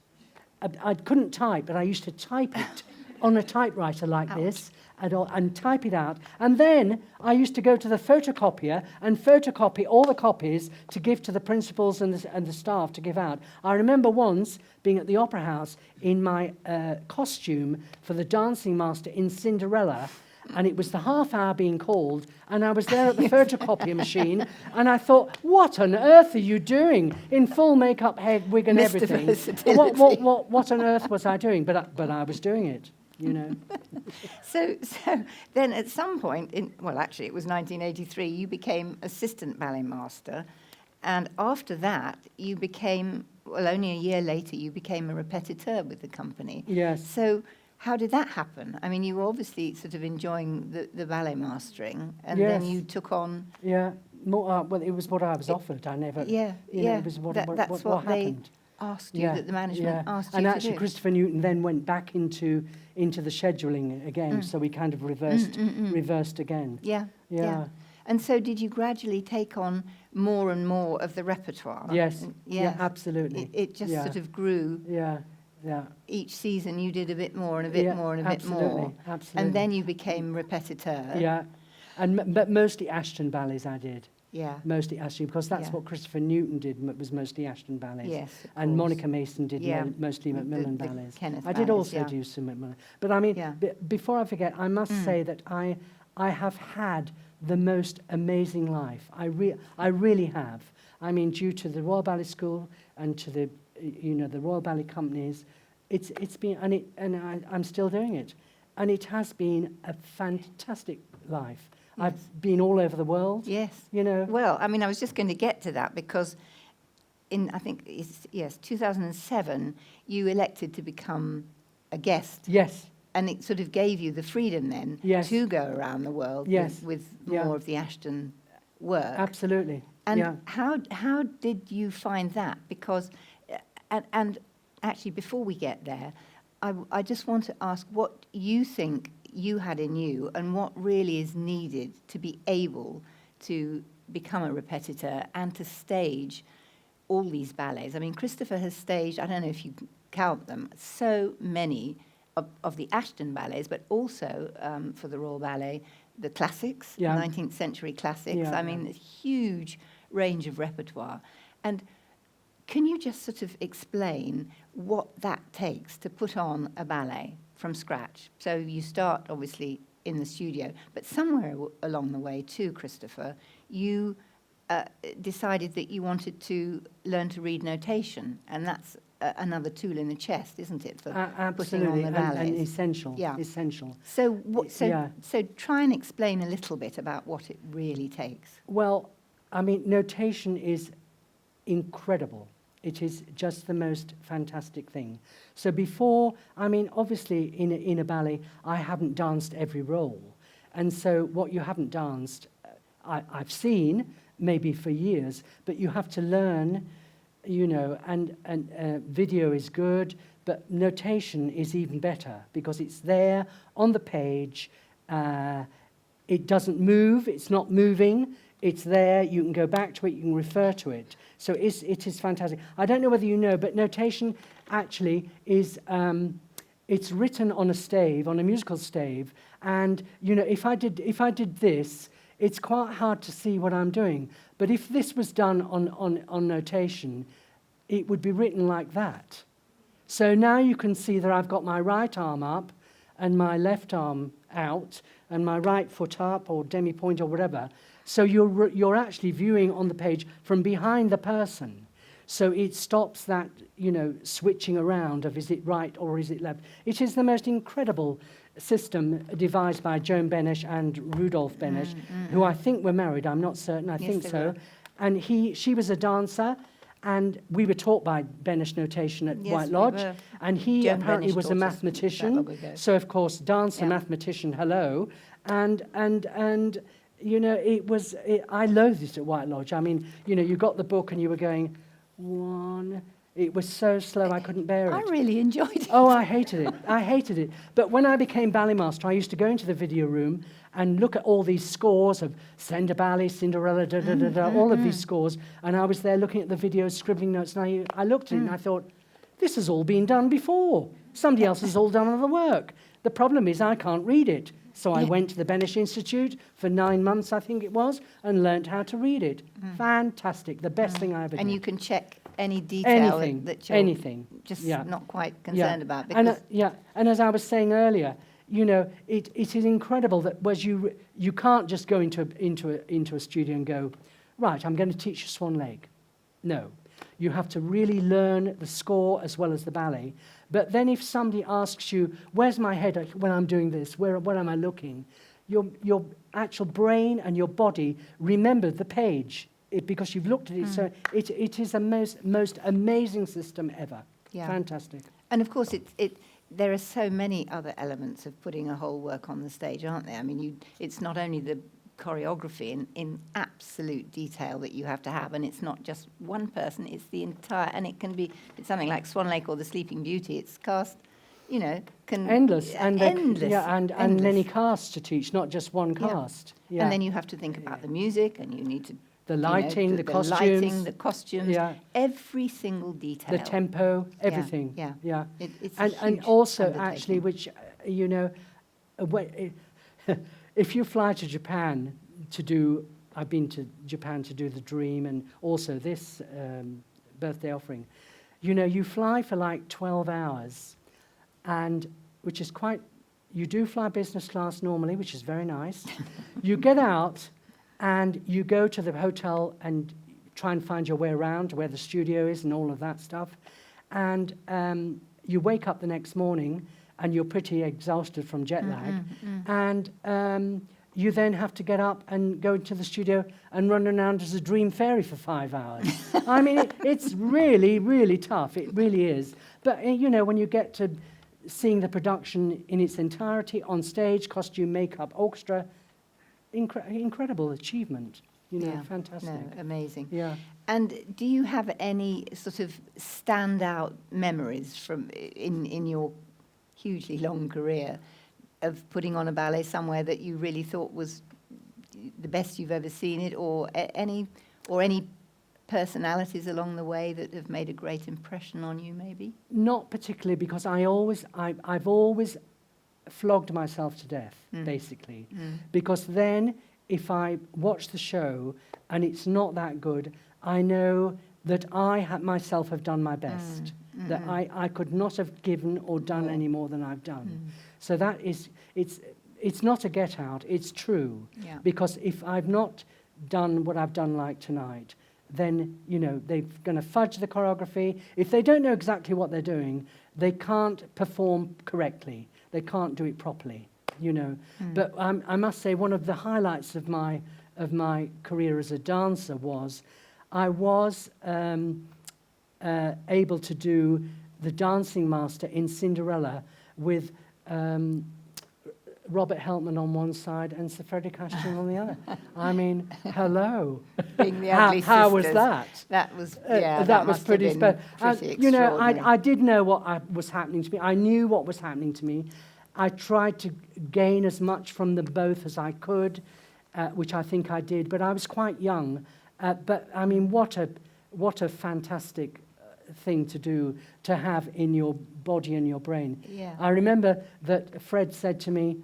I couldn't type, but I used to type it on a typewriter like this and type it out. And then I used to go to the photocopier and photocopy all the copies to give to the principals and the staff to give out. I remember once being at the Opera House in my costume for the dancing master in Cinderella, and it was the half hour being called, and I was there at the photocopier machine, and I thought, what on earth are you doing in full makeup, head, wig and everything? What on earth was I doing? But I was doing it, you know. So then at some point, actually it was 1983, you became assistant ballet master, and after that you became, only a year later, you became a repetiteur with the company. Yes. So how did that happen? I mean, you were obviously sort of enjoying the ballet mastering, and Yes. then you took on... Yeah, more, well, it was what I was offered. I never, Yeah, you know, yeah. it was That's what they happened. asked you, that the management asked you and to actually, do. Christopher Newton then went back into the scheduling again, so we kind of reversed again. Yeah, yeah. Yeah. And so did you gradually take on more and more of the repertoire? Yes. And- Yeah, absolutely. It just Yeah. sort of grew. Yeah, yeah. Each season you did a bit more and a bit Yeah, more and a bit more. Absolutely. And then you became repetiteur. Yeah, but mostly Ashton ballets I did. Yeah. Mostly Ashton, because that's Yeah. what Christopher Newton did, was mostly Ashton ballets. Yes, of And course. Monica Mason did Yeah. mostly Macmillan The ballets. Kenneth I did ballets, also yeah. do some Macmillan. But I mean, Yeah. before I forget, I must say that I have had the most amazing life. I really have. I mean, due to the Royal Ballet School and to the Royal Ballet companies, it's been, I'm still doing it, and it has been a fantastic life. Yes. I've been all over the world. Yes. You know. Well, I mean, I was just going to get to that because in, I think, 2007, you elected to become a guest. Yes. And it sort of gave you the freedom then Yes. to go around the world Yes. with Yeah. more of the Ashton work. Absolutely. And yeah. how did you find that? Because, and actually, before we get there, I just want to ask what you think you had in you and what really is needed to be able to become a repetiteur and to stage all these ballets. I mean, Christopher has staged, I don't know if you count them, so many of the Ashton ballets, but also for the Royal Ballet, the classics, Yeah. 19th century classics. Yeah, I mean, a huge range of repertoire. And can you just sort of explain what that takes to put on a ballet from scratch? So you start, obviously, in the studio, but somewhere along the way too, Christopher, you decided that you wanted to learn to read notation, and that's another tool in the chest, isn't it, for putting on absolutely, the ballets? and essential. Yeah. Essential. So, Yeah. so try and explain a little bit about what it really takes. Well, I mean, notation is incredible. It is just the most fantastic thing. So before, I mean, obviously in a ballet, I haven't danced every role. And so what you haven't danced, I've seen maybe for years, but you have to learn, you know, and video is good, but notation is even better because it's there on the page. It doesn't move, it's not moving. It's there, you can go back to it, you can refer to it. So it is fantastic. I don't know whether you know, but notation actually is, it's written on a stave, on a musical stave, and you know, if I did this, it's quite hard to see what I'm doing. But if this was done on notation, it would be written like that. So now you can see that I've got my right arm up and my left arm out and my right foot up or demi-point or whatever. So you're actually viewing on the page from behind the person. So it stops that, you know, switching around of is it right or is it left. It is the most incredible system devised by Joan Benesch and Rudolph Benesch, who I think were married. I'm not certain. I think so. were. And she was a dancer, and we were taught by Benesch notation at Yes, White we Lodge. were. And he Joan apparently Benesch was a taught us that mathematician. long ago. So of course, dancer, Yeah. mathematician, hello, and you know, I loathed it at White Lodge. I mean, you know, you got the book and you were going, one. It was so slow I couldn't bear it. I really enjoyed it. Oh, I hated it. I hated it. But when I became ballet master, I used to go into the video room and look at all these scores of Slender Ballet, Cinderella, all of these scores, and I was there looking at the videos, scribbling notes, and I looked at it and I thought, this has all been done before. Somebody else has all done all the work. The problem is I can't read it. So I went to the Benesch Institute for 9 months, I think it was, and learnt how to read it. Fantastic. The best thing I ever did. And you can check any detail Anything, that you're anything. just Yeah. not quite concerned about. And, Because and as I was saying earlier, you know, it is incredible that you can't just go into a studio and go, right, I'm going to teach you Swan Lake. No. You have to really learn the score as well as the ballet. But then if somebody asks you, where's my head when I'm doing this? Where am I looking? Your actual brain and your body remember the page because you've looked at it. So it is the most amazing system ever. Yeah. Fantastic. And of course, there are so many other elements of putting a whole work on the stage, aren't there? I mean, it's not only the choreography in absolute detail that you have to have, and it's not just one person, it's the entire, and it can be, it's something like Swan Lake or The Sleeping Beauty, it's cast, you know, endless, and endless, and endless. many casts to teach, not just one cast. Yeah. And then you have to think about the music, and you need to the you know, lighting, the costumes, lighting, the costumes, Yeah. every single detail, the tempo, everything. Yeah. Yeah. It's a And huge also, undertaking. actually, which you know, if you fly to Japan to do, I've been to Japan to do the Dream and also this birthday offering. You know, you fly for like 12 hours, and which is quite. You do fly business class normally, which is very nice. You get out, and you go to the hotel and try and find your way around where the studio is and all of that stuff. And you wake up the next morning, and you're pretty exhausted from jet lag. And you then have to get up and go into the studio and run around as a dream fairy for 5 hours. I mean, it's really, really tough. It really is. But, you know, when you get to seeing the production in its entirety on stage, costume, makeup, orchestra, incredible achievement. You know, fantastic. No, amazing. Yeah. And do you have any sort of standout memories from in your hugely long career of putting on a ballet somewhere that you really thought was the best you've ever seen it, or any personalities along the way that have made a great impression on you, maybe? Not particularly, because I've always flogged myself to death, basically. Because then, if I watch the show and it's not that good, I know that I myself have done my best. That I could not have given or done any more than I've done. So that is, it's not a get out, it's true. Yeah. Because if I've not done what I've done like tonight, then, you know, they're going to fudge the choreography. If they don't know exactly what they're doing, they can't perform correctly. They can't do it properly, you know. But I must say, one of the highlights of my career as a dancer was I was able to do the dancing master in Cinderella with Robert Helpman on one side and Sir Frederick Ashton on the other. I mean, hello. Being the ugly how was sisters. that? That was That was pretty special. You know, extraordinary. I did know what was happening to me. I knew what was happening to me. I tried to gain as much from them both as I could, which I think I did. But I was quite young. But I mean, what a fantastic thing to do, to have in your body and your brain. Yeah. I remember that Fred said to me,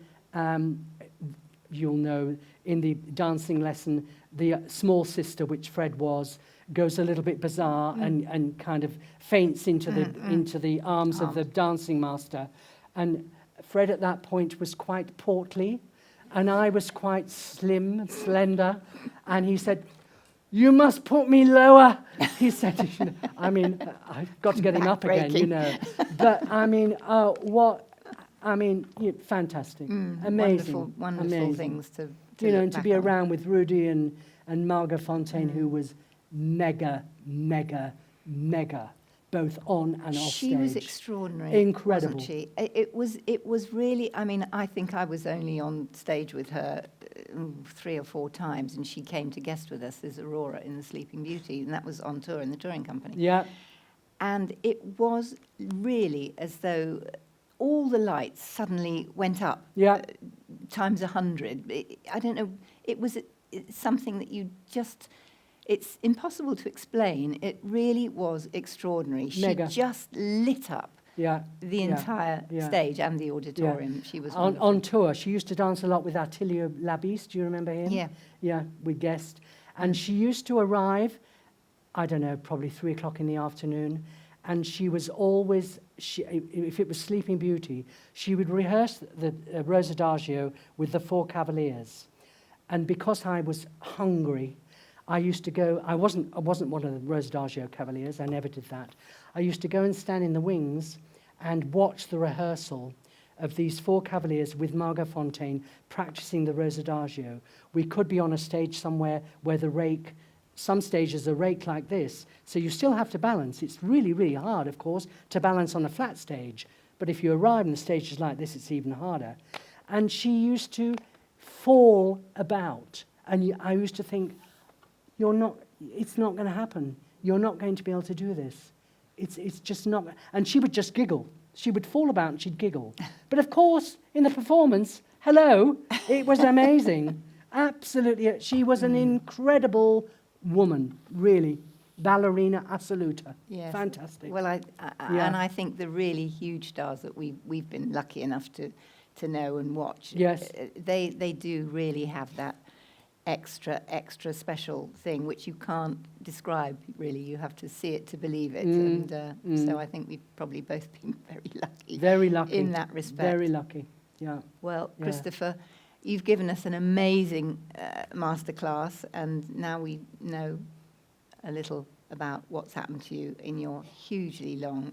you'll know, in the dancing lesson, the small sister, which Fred was, goes a little bit bizarre and kind of faints into the arms of the dancing master. And Fred at that point was quite portly, and I was quite slim and slender, and he said, "You must put me lower," he said. I mean, I've got to get him up again, you know. But, I mean, fantastic, amazing. Wonderful amazing. things to you know, look and to back be on. around with Rudy and Margot Fontaine, who was mega, both on and off She stage. was extraordinary. Incredible. Wasn't she? It was really, I mean, I think I was only on stage with her 3 or 4 times, and she came to guest with us as Aurora in The Sleeping Beauty, and that was on tour in the touring company. Yeah, And it was really as though all the lights suddenly went up yeah. times 100. I don't know, it's something that you just... It's impossible to explain. It really was extraordinary. Mega. She just lit up Yeah, the yeah, entire yeah. stage and the auditorium. She was on wonderful. tour. She used to dance a lot with Attilio Labis. Do you remember him? Yeah. Yeah, we guessed. And she used to arrive, I don't know, probably 3 o'clock in the afternoon, and she was always, if it was Sleeping Beauty, she would rehearse the Rose Adagio with the 4 Cavaliers. And because I was hungry, I used to go, I wasn't one of the Rose Adagio Cavaliers, I never did that. I used to go and stand in the wings and watch the rehearsal of these 4 Cavaliers with Margot Fontaine practicing the Rose Adagio. We could be on a stage somewhere where the rake, some stages are raked like this, so you still have to balance. It's really, really hard, of course, to balance on a flat stage, But if you arrive on stages like this, it's even harder. And she used to fall about. And I used to think, it's not going to happen. You're not going to be able to do this. It's just not. And she would just giggle. She would fall about and she'd giggle. But of course, in the performance, hello, it was amazing. Absolutely. She was an incredible woman, really. Ballerina assoluta. Yes. Fantastic. Well, and I think the really huge stars that we've been lucky enough to know and watch, Yes. They do really have that extra special thing which you can't describe, really. You have to see it to believe it. So I think we've probably both been very lucky in that respect. Very lucky, yeah. Well, Christopher, you've given us an amazing masterclass, and now we know a little about what's happened to you in your hugely long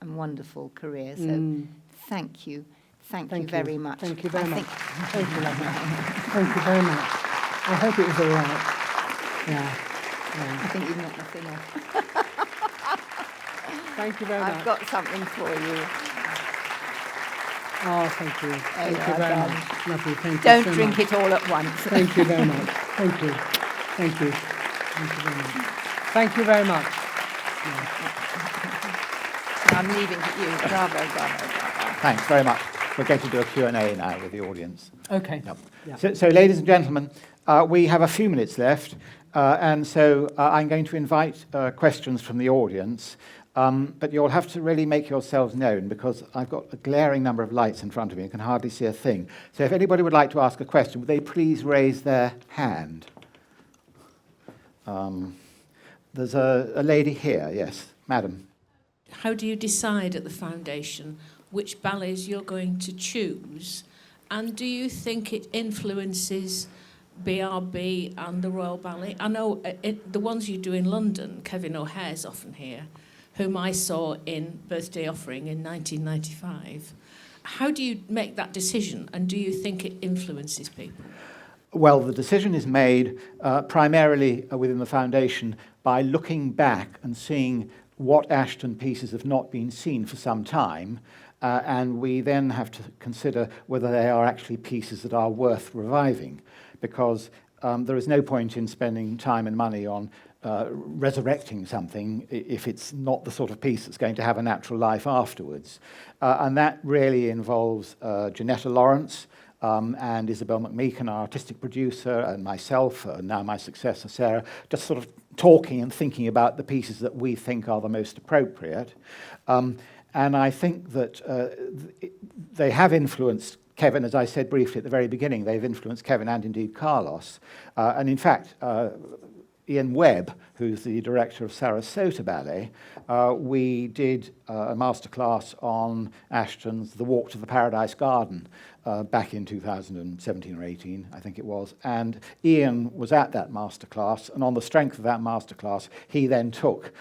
and wonderful career. So thank you. Thank you very much. Thank you very much. Thank you, lovely. Thank you very much. I hope it was all right. Yeah. I think you've knocked my thing off. Thank you very much. I've got something for you. Oh, thank you. Thank you very much. Lovely. Thank you. Don't so drink much. it all at once. Thank you very much. Thank you. Thank you. Thank you very much. Thank you very much. I'm leaving it to you. Bravo. Thanks very much. We're going to do a Q&A now with the audience. Okay. Yep. Yeah. So, ladies and gentlemen, we have a few minutes left, and so I'm going to invite questions from the audience, but you'll have to really make yourselves known because I've got a glaring number of lights in front of me and can hardly see a thing. So if anybody would like to ask a question, would they please raise their hand? There's a lady here, yes, madam. How do you decide at the foundation which ballets you're going to choose? And do you think it influences BRB and the Royal Ballet? I know the ones you do in London, Kevin O'Hare's often here, whom I saw in Birthday Offering in 1995. How do you make that decision, and do you think it influences people? Well, the decision is made primarily within the foundation by looking back and seeing what Ashton pieces have not been seen for some time, and we then have to consider whether they are actually pieces that are worth reviving, because there is no point in spending time and money on resurrecting something if it's not the sort of piece that's going to have a natural life afterwards. And that really involves Jeanetta Laurence, and Isabel McMeekan, our artistic producer, and myself, and now my successor, Sarah, just sort of talking and thinking about the pieces that we think are the most appropriate. And I think that they have influenced Kevin, as I said briefly at the very beginning. They've influenced Kevin and indeed Carlos. And in fact, Ian Webb, who's the director of Sarasota Ballet, we did a masterclass on Ashton's The Walk to the Paradise Garden back in 2017 or 18, I think it was. And Ian was at that masterclass, and on the strength of that masterclass, he then took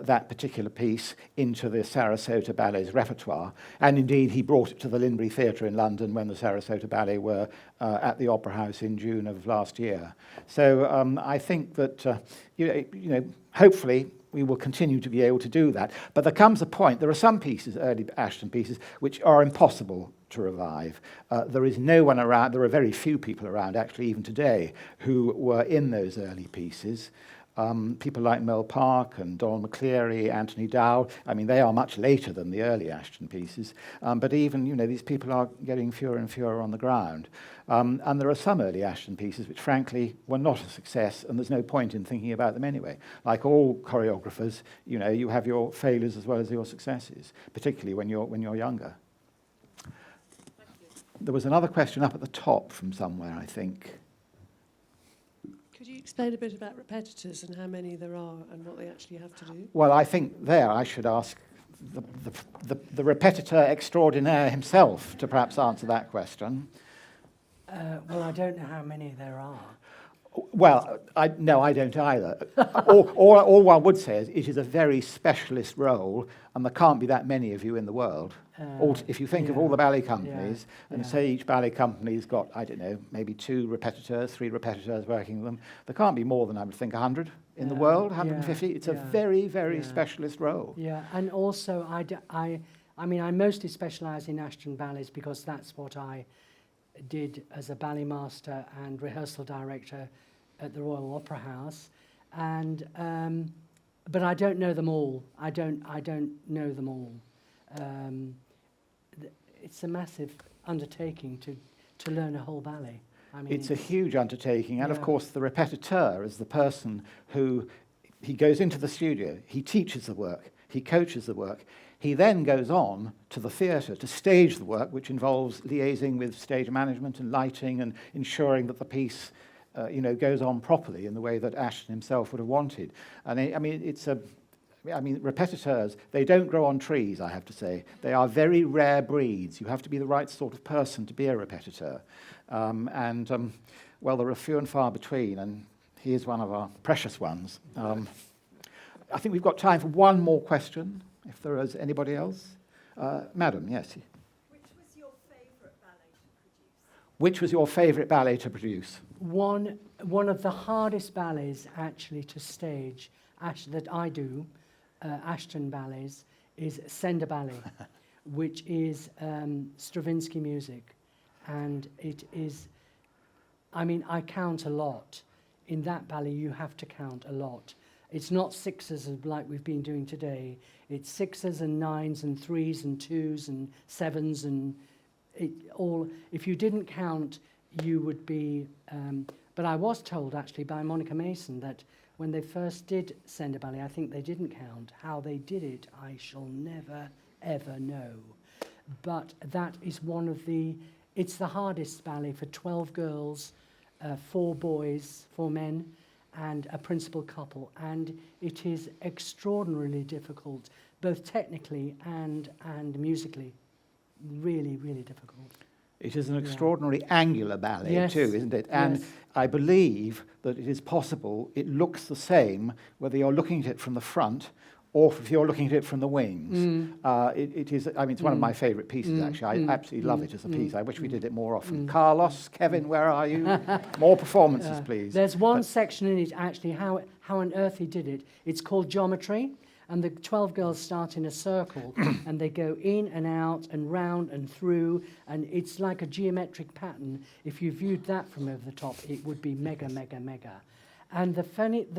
that particular piece into the Sarasota Ballet's repertoire. And indeed, he brought it to the Linbury Theatre in London when the Sarasota Ballet were at the Opera House in June of last year. So I think that, hopefully, we will continue to be able to do that. But there comes a point, there are some pieces, early Ashton pieces, which are impossible to revive. There is no one around, there are very few people around, actually, even today, who were in those early pieces. People like Mel Park and Donald McCleary, Anthony Dow, I mean, they are much later than the early Ashton pieces, but even, these people are getting fewer and fewer on the ground. And there are some early Ashton pieces which, frankly, were not a success, and there's no point in thinking about them anyway. Like all choreographers, you have your failures as well as your successes, particularly when you're younger. There was another question up at the top from somewhere, I think. Could you explain a bit about repetitors and how many there are and what they actually have to do? Well, I think there I should ask the repetitor extraordinaire himself to perhaps answer that question. Well, I don't know how many there are. Well, no, I don't either. All one would say is it is a very specialist role, and there can't be that many of you in the world. If you think of all the ballet companies, and say each ballet company's got, I don't know, maybe 2 repetitors, 3 repetitors working with them, there can't be more than, I would think, 100 in the world, 150. It's a very, very specialist role. Yeah, and also I I mean, I mostly specialise in Ashton ballets because that's what I did as a ballet master and rehearsal director at the Royal Opera House, and but I don't know them all. I don't know them all. It's a massive undertaking to learn a whole ballet. I mean, it's a huge undertaking, and yeah. of course the repetiteur is the person who, he goes into the studio, he teaches the work, he coaches the work, he then goes on to the theatre to stage the work, which involves liaising with stage management and lighting and ensuring that the piece goes on properly in the way that Ashton himself would have wanted. And repetiteurs, they don't grow on trees, I have to say. They are very rare breeds. You have to be the right sort of person to be a repetiteur. Well, there are few and far between, and he is one of our precious ones. I think we've got time for one more question, if there is anybody else. Madam, yes. Which was your favourite ballet to produce? Which was your favourite ballet to produce? One of the hardest ballets actually to stage that I do, Ashton ballets, is Sender Ballet, which is Stravinsky music. And it is, I mean, I count a lot. In that ballet, you have to count a lot. It's not sixes like we've been doing today. It's sixes and nines and threes and twos and sevens and it all. If you didn't count, you would be. But I was told actually by Monica Mason that when they first did Sender Ballet, I think they didn't count. How they did it, I shall never ever know. But that is one of the. It's the hardest ballet for 12 girls, 4 boys, 4 men, and a principal couple. And it is extraordinarily difficult, both technically and musically. Really, really difficult. It is an extraordinary angular ballet Yes. too, isn't it? And Yes. I believe that it is possible, it looks the same whether you're looking at it from the front or if you're looking at it from the wings. It is, I mean, it's one of my favourite pieces, actually. I absolutely love it as a piece. I wish we did it more often. Carlos, Kevin, where are you? More performances, please. There's one section in it, actually, how on earth he did it. It's called Geometry, and the 12 girls start in a circle, and they go in and out and round and through, and it's like a geometric pattern. If you viewed that from over the top, it would be mega, mega, mega. And the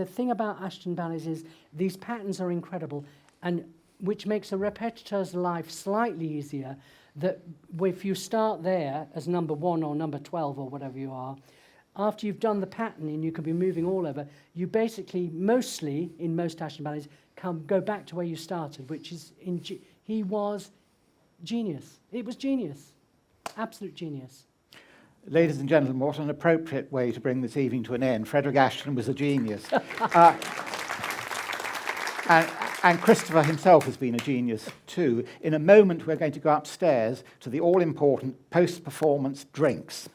thing about Ashton ballets is these patterns are incredible, and which makes a repetiteur's life slightly easier, that if you start there as number 1 or number 12 or whatever you are, after you've done the pattern and you can be moving all over, you basically, mostly, in most Ashton ballets, go back to where you started, which is, he was genius. It was genius. Absolute genius. Ladies and gentlemen, what an appropriate way to bring this evening to an end. Frederick Ashton was a genius. And Christopher himself has been a genius too. In a moment, we're going to go upstairs to the all-important post-performance drinks,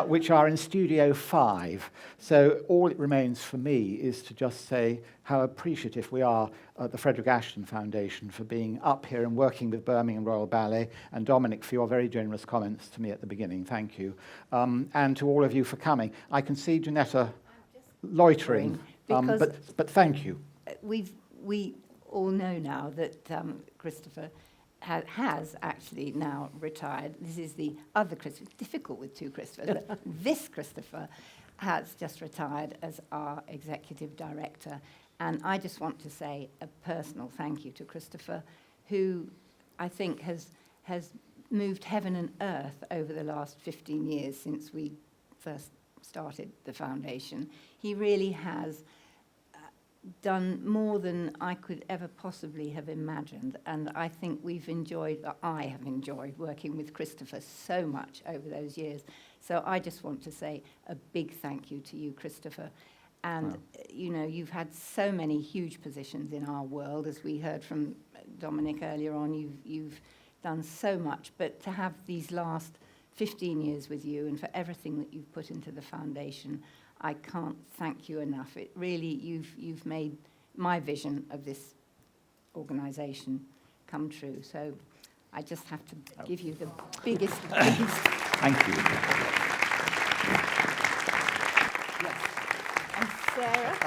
which are in Studio 5. So all it remains for me is to just say how appreciative we are at the Frederick Ashton Foundation for being up here and working with Birmingham Royal Ballet, and Dominic for your very generous comments to me at the beginning. Thank you. And to all of you for coming. I can see Jeanetta loitering, but thank you. We all know now that Christopher has actually now retired. This is the other Christopher. It's difficult with 2 Christophers. But this Christopher has just retired as our executive director. And I just want to say a personal thank you to Christopher, who I think has moved heaven and earth over the last 15 years since we first started the foundation. He really has done more than I could ever possibly have imagined, and I think I have enjoyed working with Christopher so much over those years. So I just want to say a big thank you to you, Christopher. And you know, you've had so many huge positions in our world, as we heard from Dominic earlier on. You've done so much, but to have these last 15 years with you and for everything that you've put into the foundation, I can't thank you enough. It really, you've made my vision of this organisation come true. So I just have to give you the biggest. Thank you. Yes. And Sarah,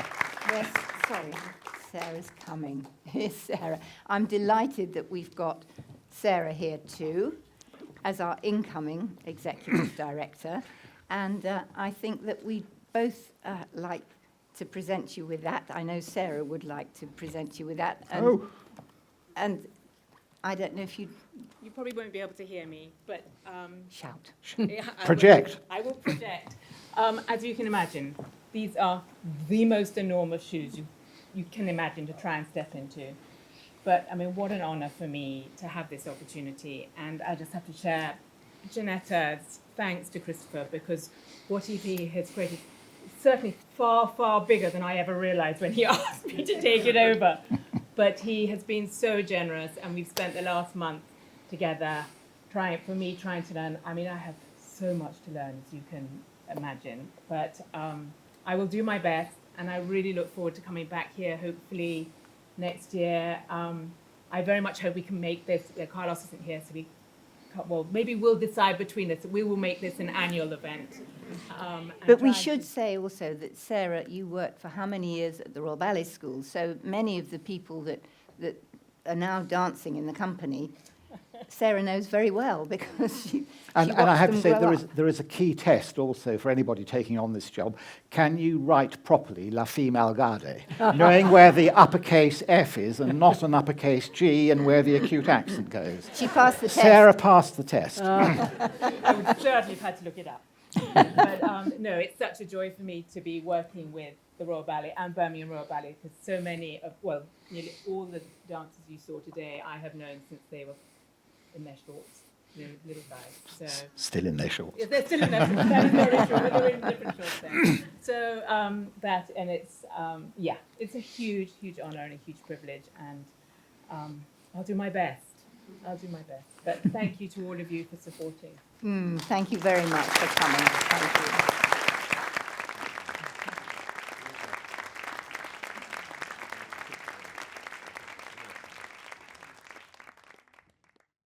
yes, sorry, Sarah's coming. Here's Sarah. I'm delighted that we've got Sarah here too, as our incoming executive director. And I think that we both like to present you with that. I know Sarah would like to present you with that. And, and I don't know if you probably won't be able to hear me, but shout. yeah, Project. I will project. As you can imagine, these are the most enormous shoes you can imagine to try and step into. But I mean, what an honor for me to have this opportunity. And I just have to share Jeanetta's thanks to Christopher, because what he has created is certainly far, far bigger than I ever realized when he asked me to take it over. But he has been so generous, and we've spent the last month together trying to learn. I mean, I have so much to learn, as you can imagine. But I will do my best, and I really look forward to coming back here, hopefully next year. I very much hope we can make this, Carlos isn't here, so maybe we'll decide between us that we will make this an annual event. But we should say also that, Sarah, you worked for how many years at the Royal Ballet School? So many of the people that are now dancing in the company, Sarah knows very well, because she And I have to say, grow there is a key test also for anybody taking on this job. Can you write properly La Fille Malgarde, knowing where the uppercase F is and not an uppercase G, and where the acute accent goes? She passed the test. Sarah passed the test. I would certainly have had to look it up. But no, it's such a joy for me to be working with the Royal Ballet and Birmingham Royal Ballet, because so many of, nearly all the dancers you saw today I have known since they were in their shorts, little guys. So Still in their shorts. yeah, they're still in their shorts. That is very true, but they're in different shorts then. So it's a huge, huge honour and a huge privilege, and I'll do my best. But thank you to all of you for supporting. Thank you very much for coming. Thank you.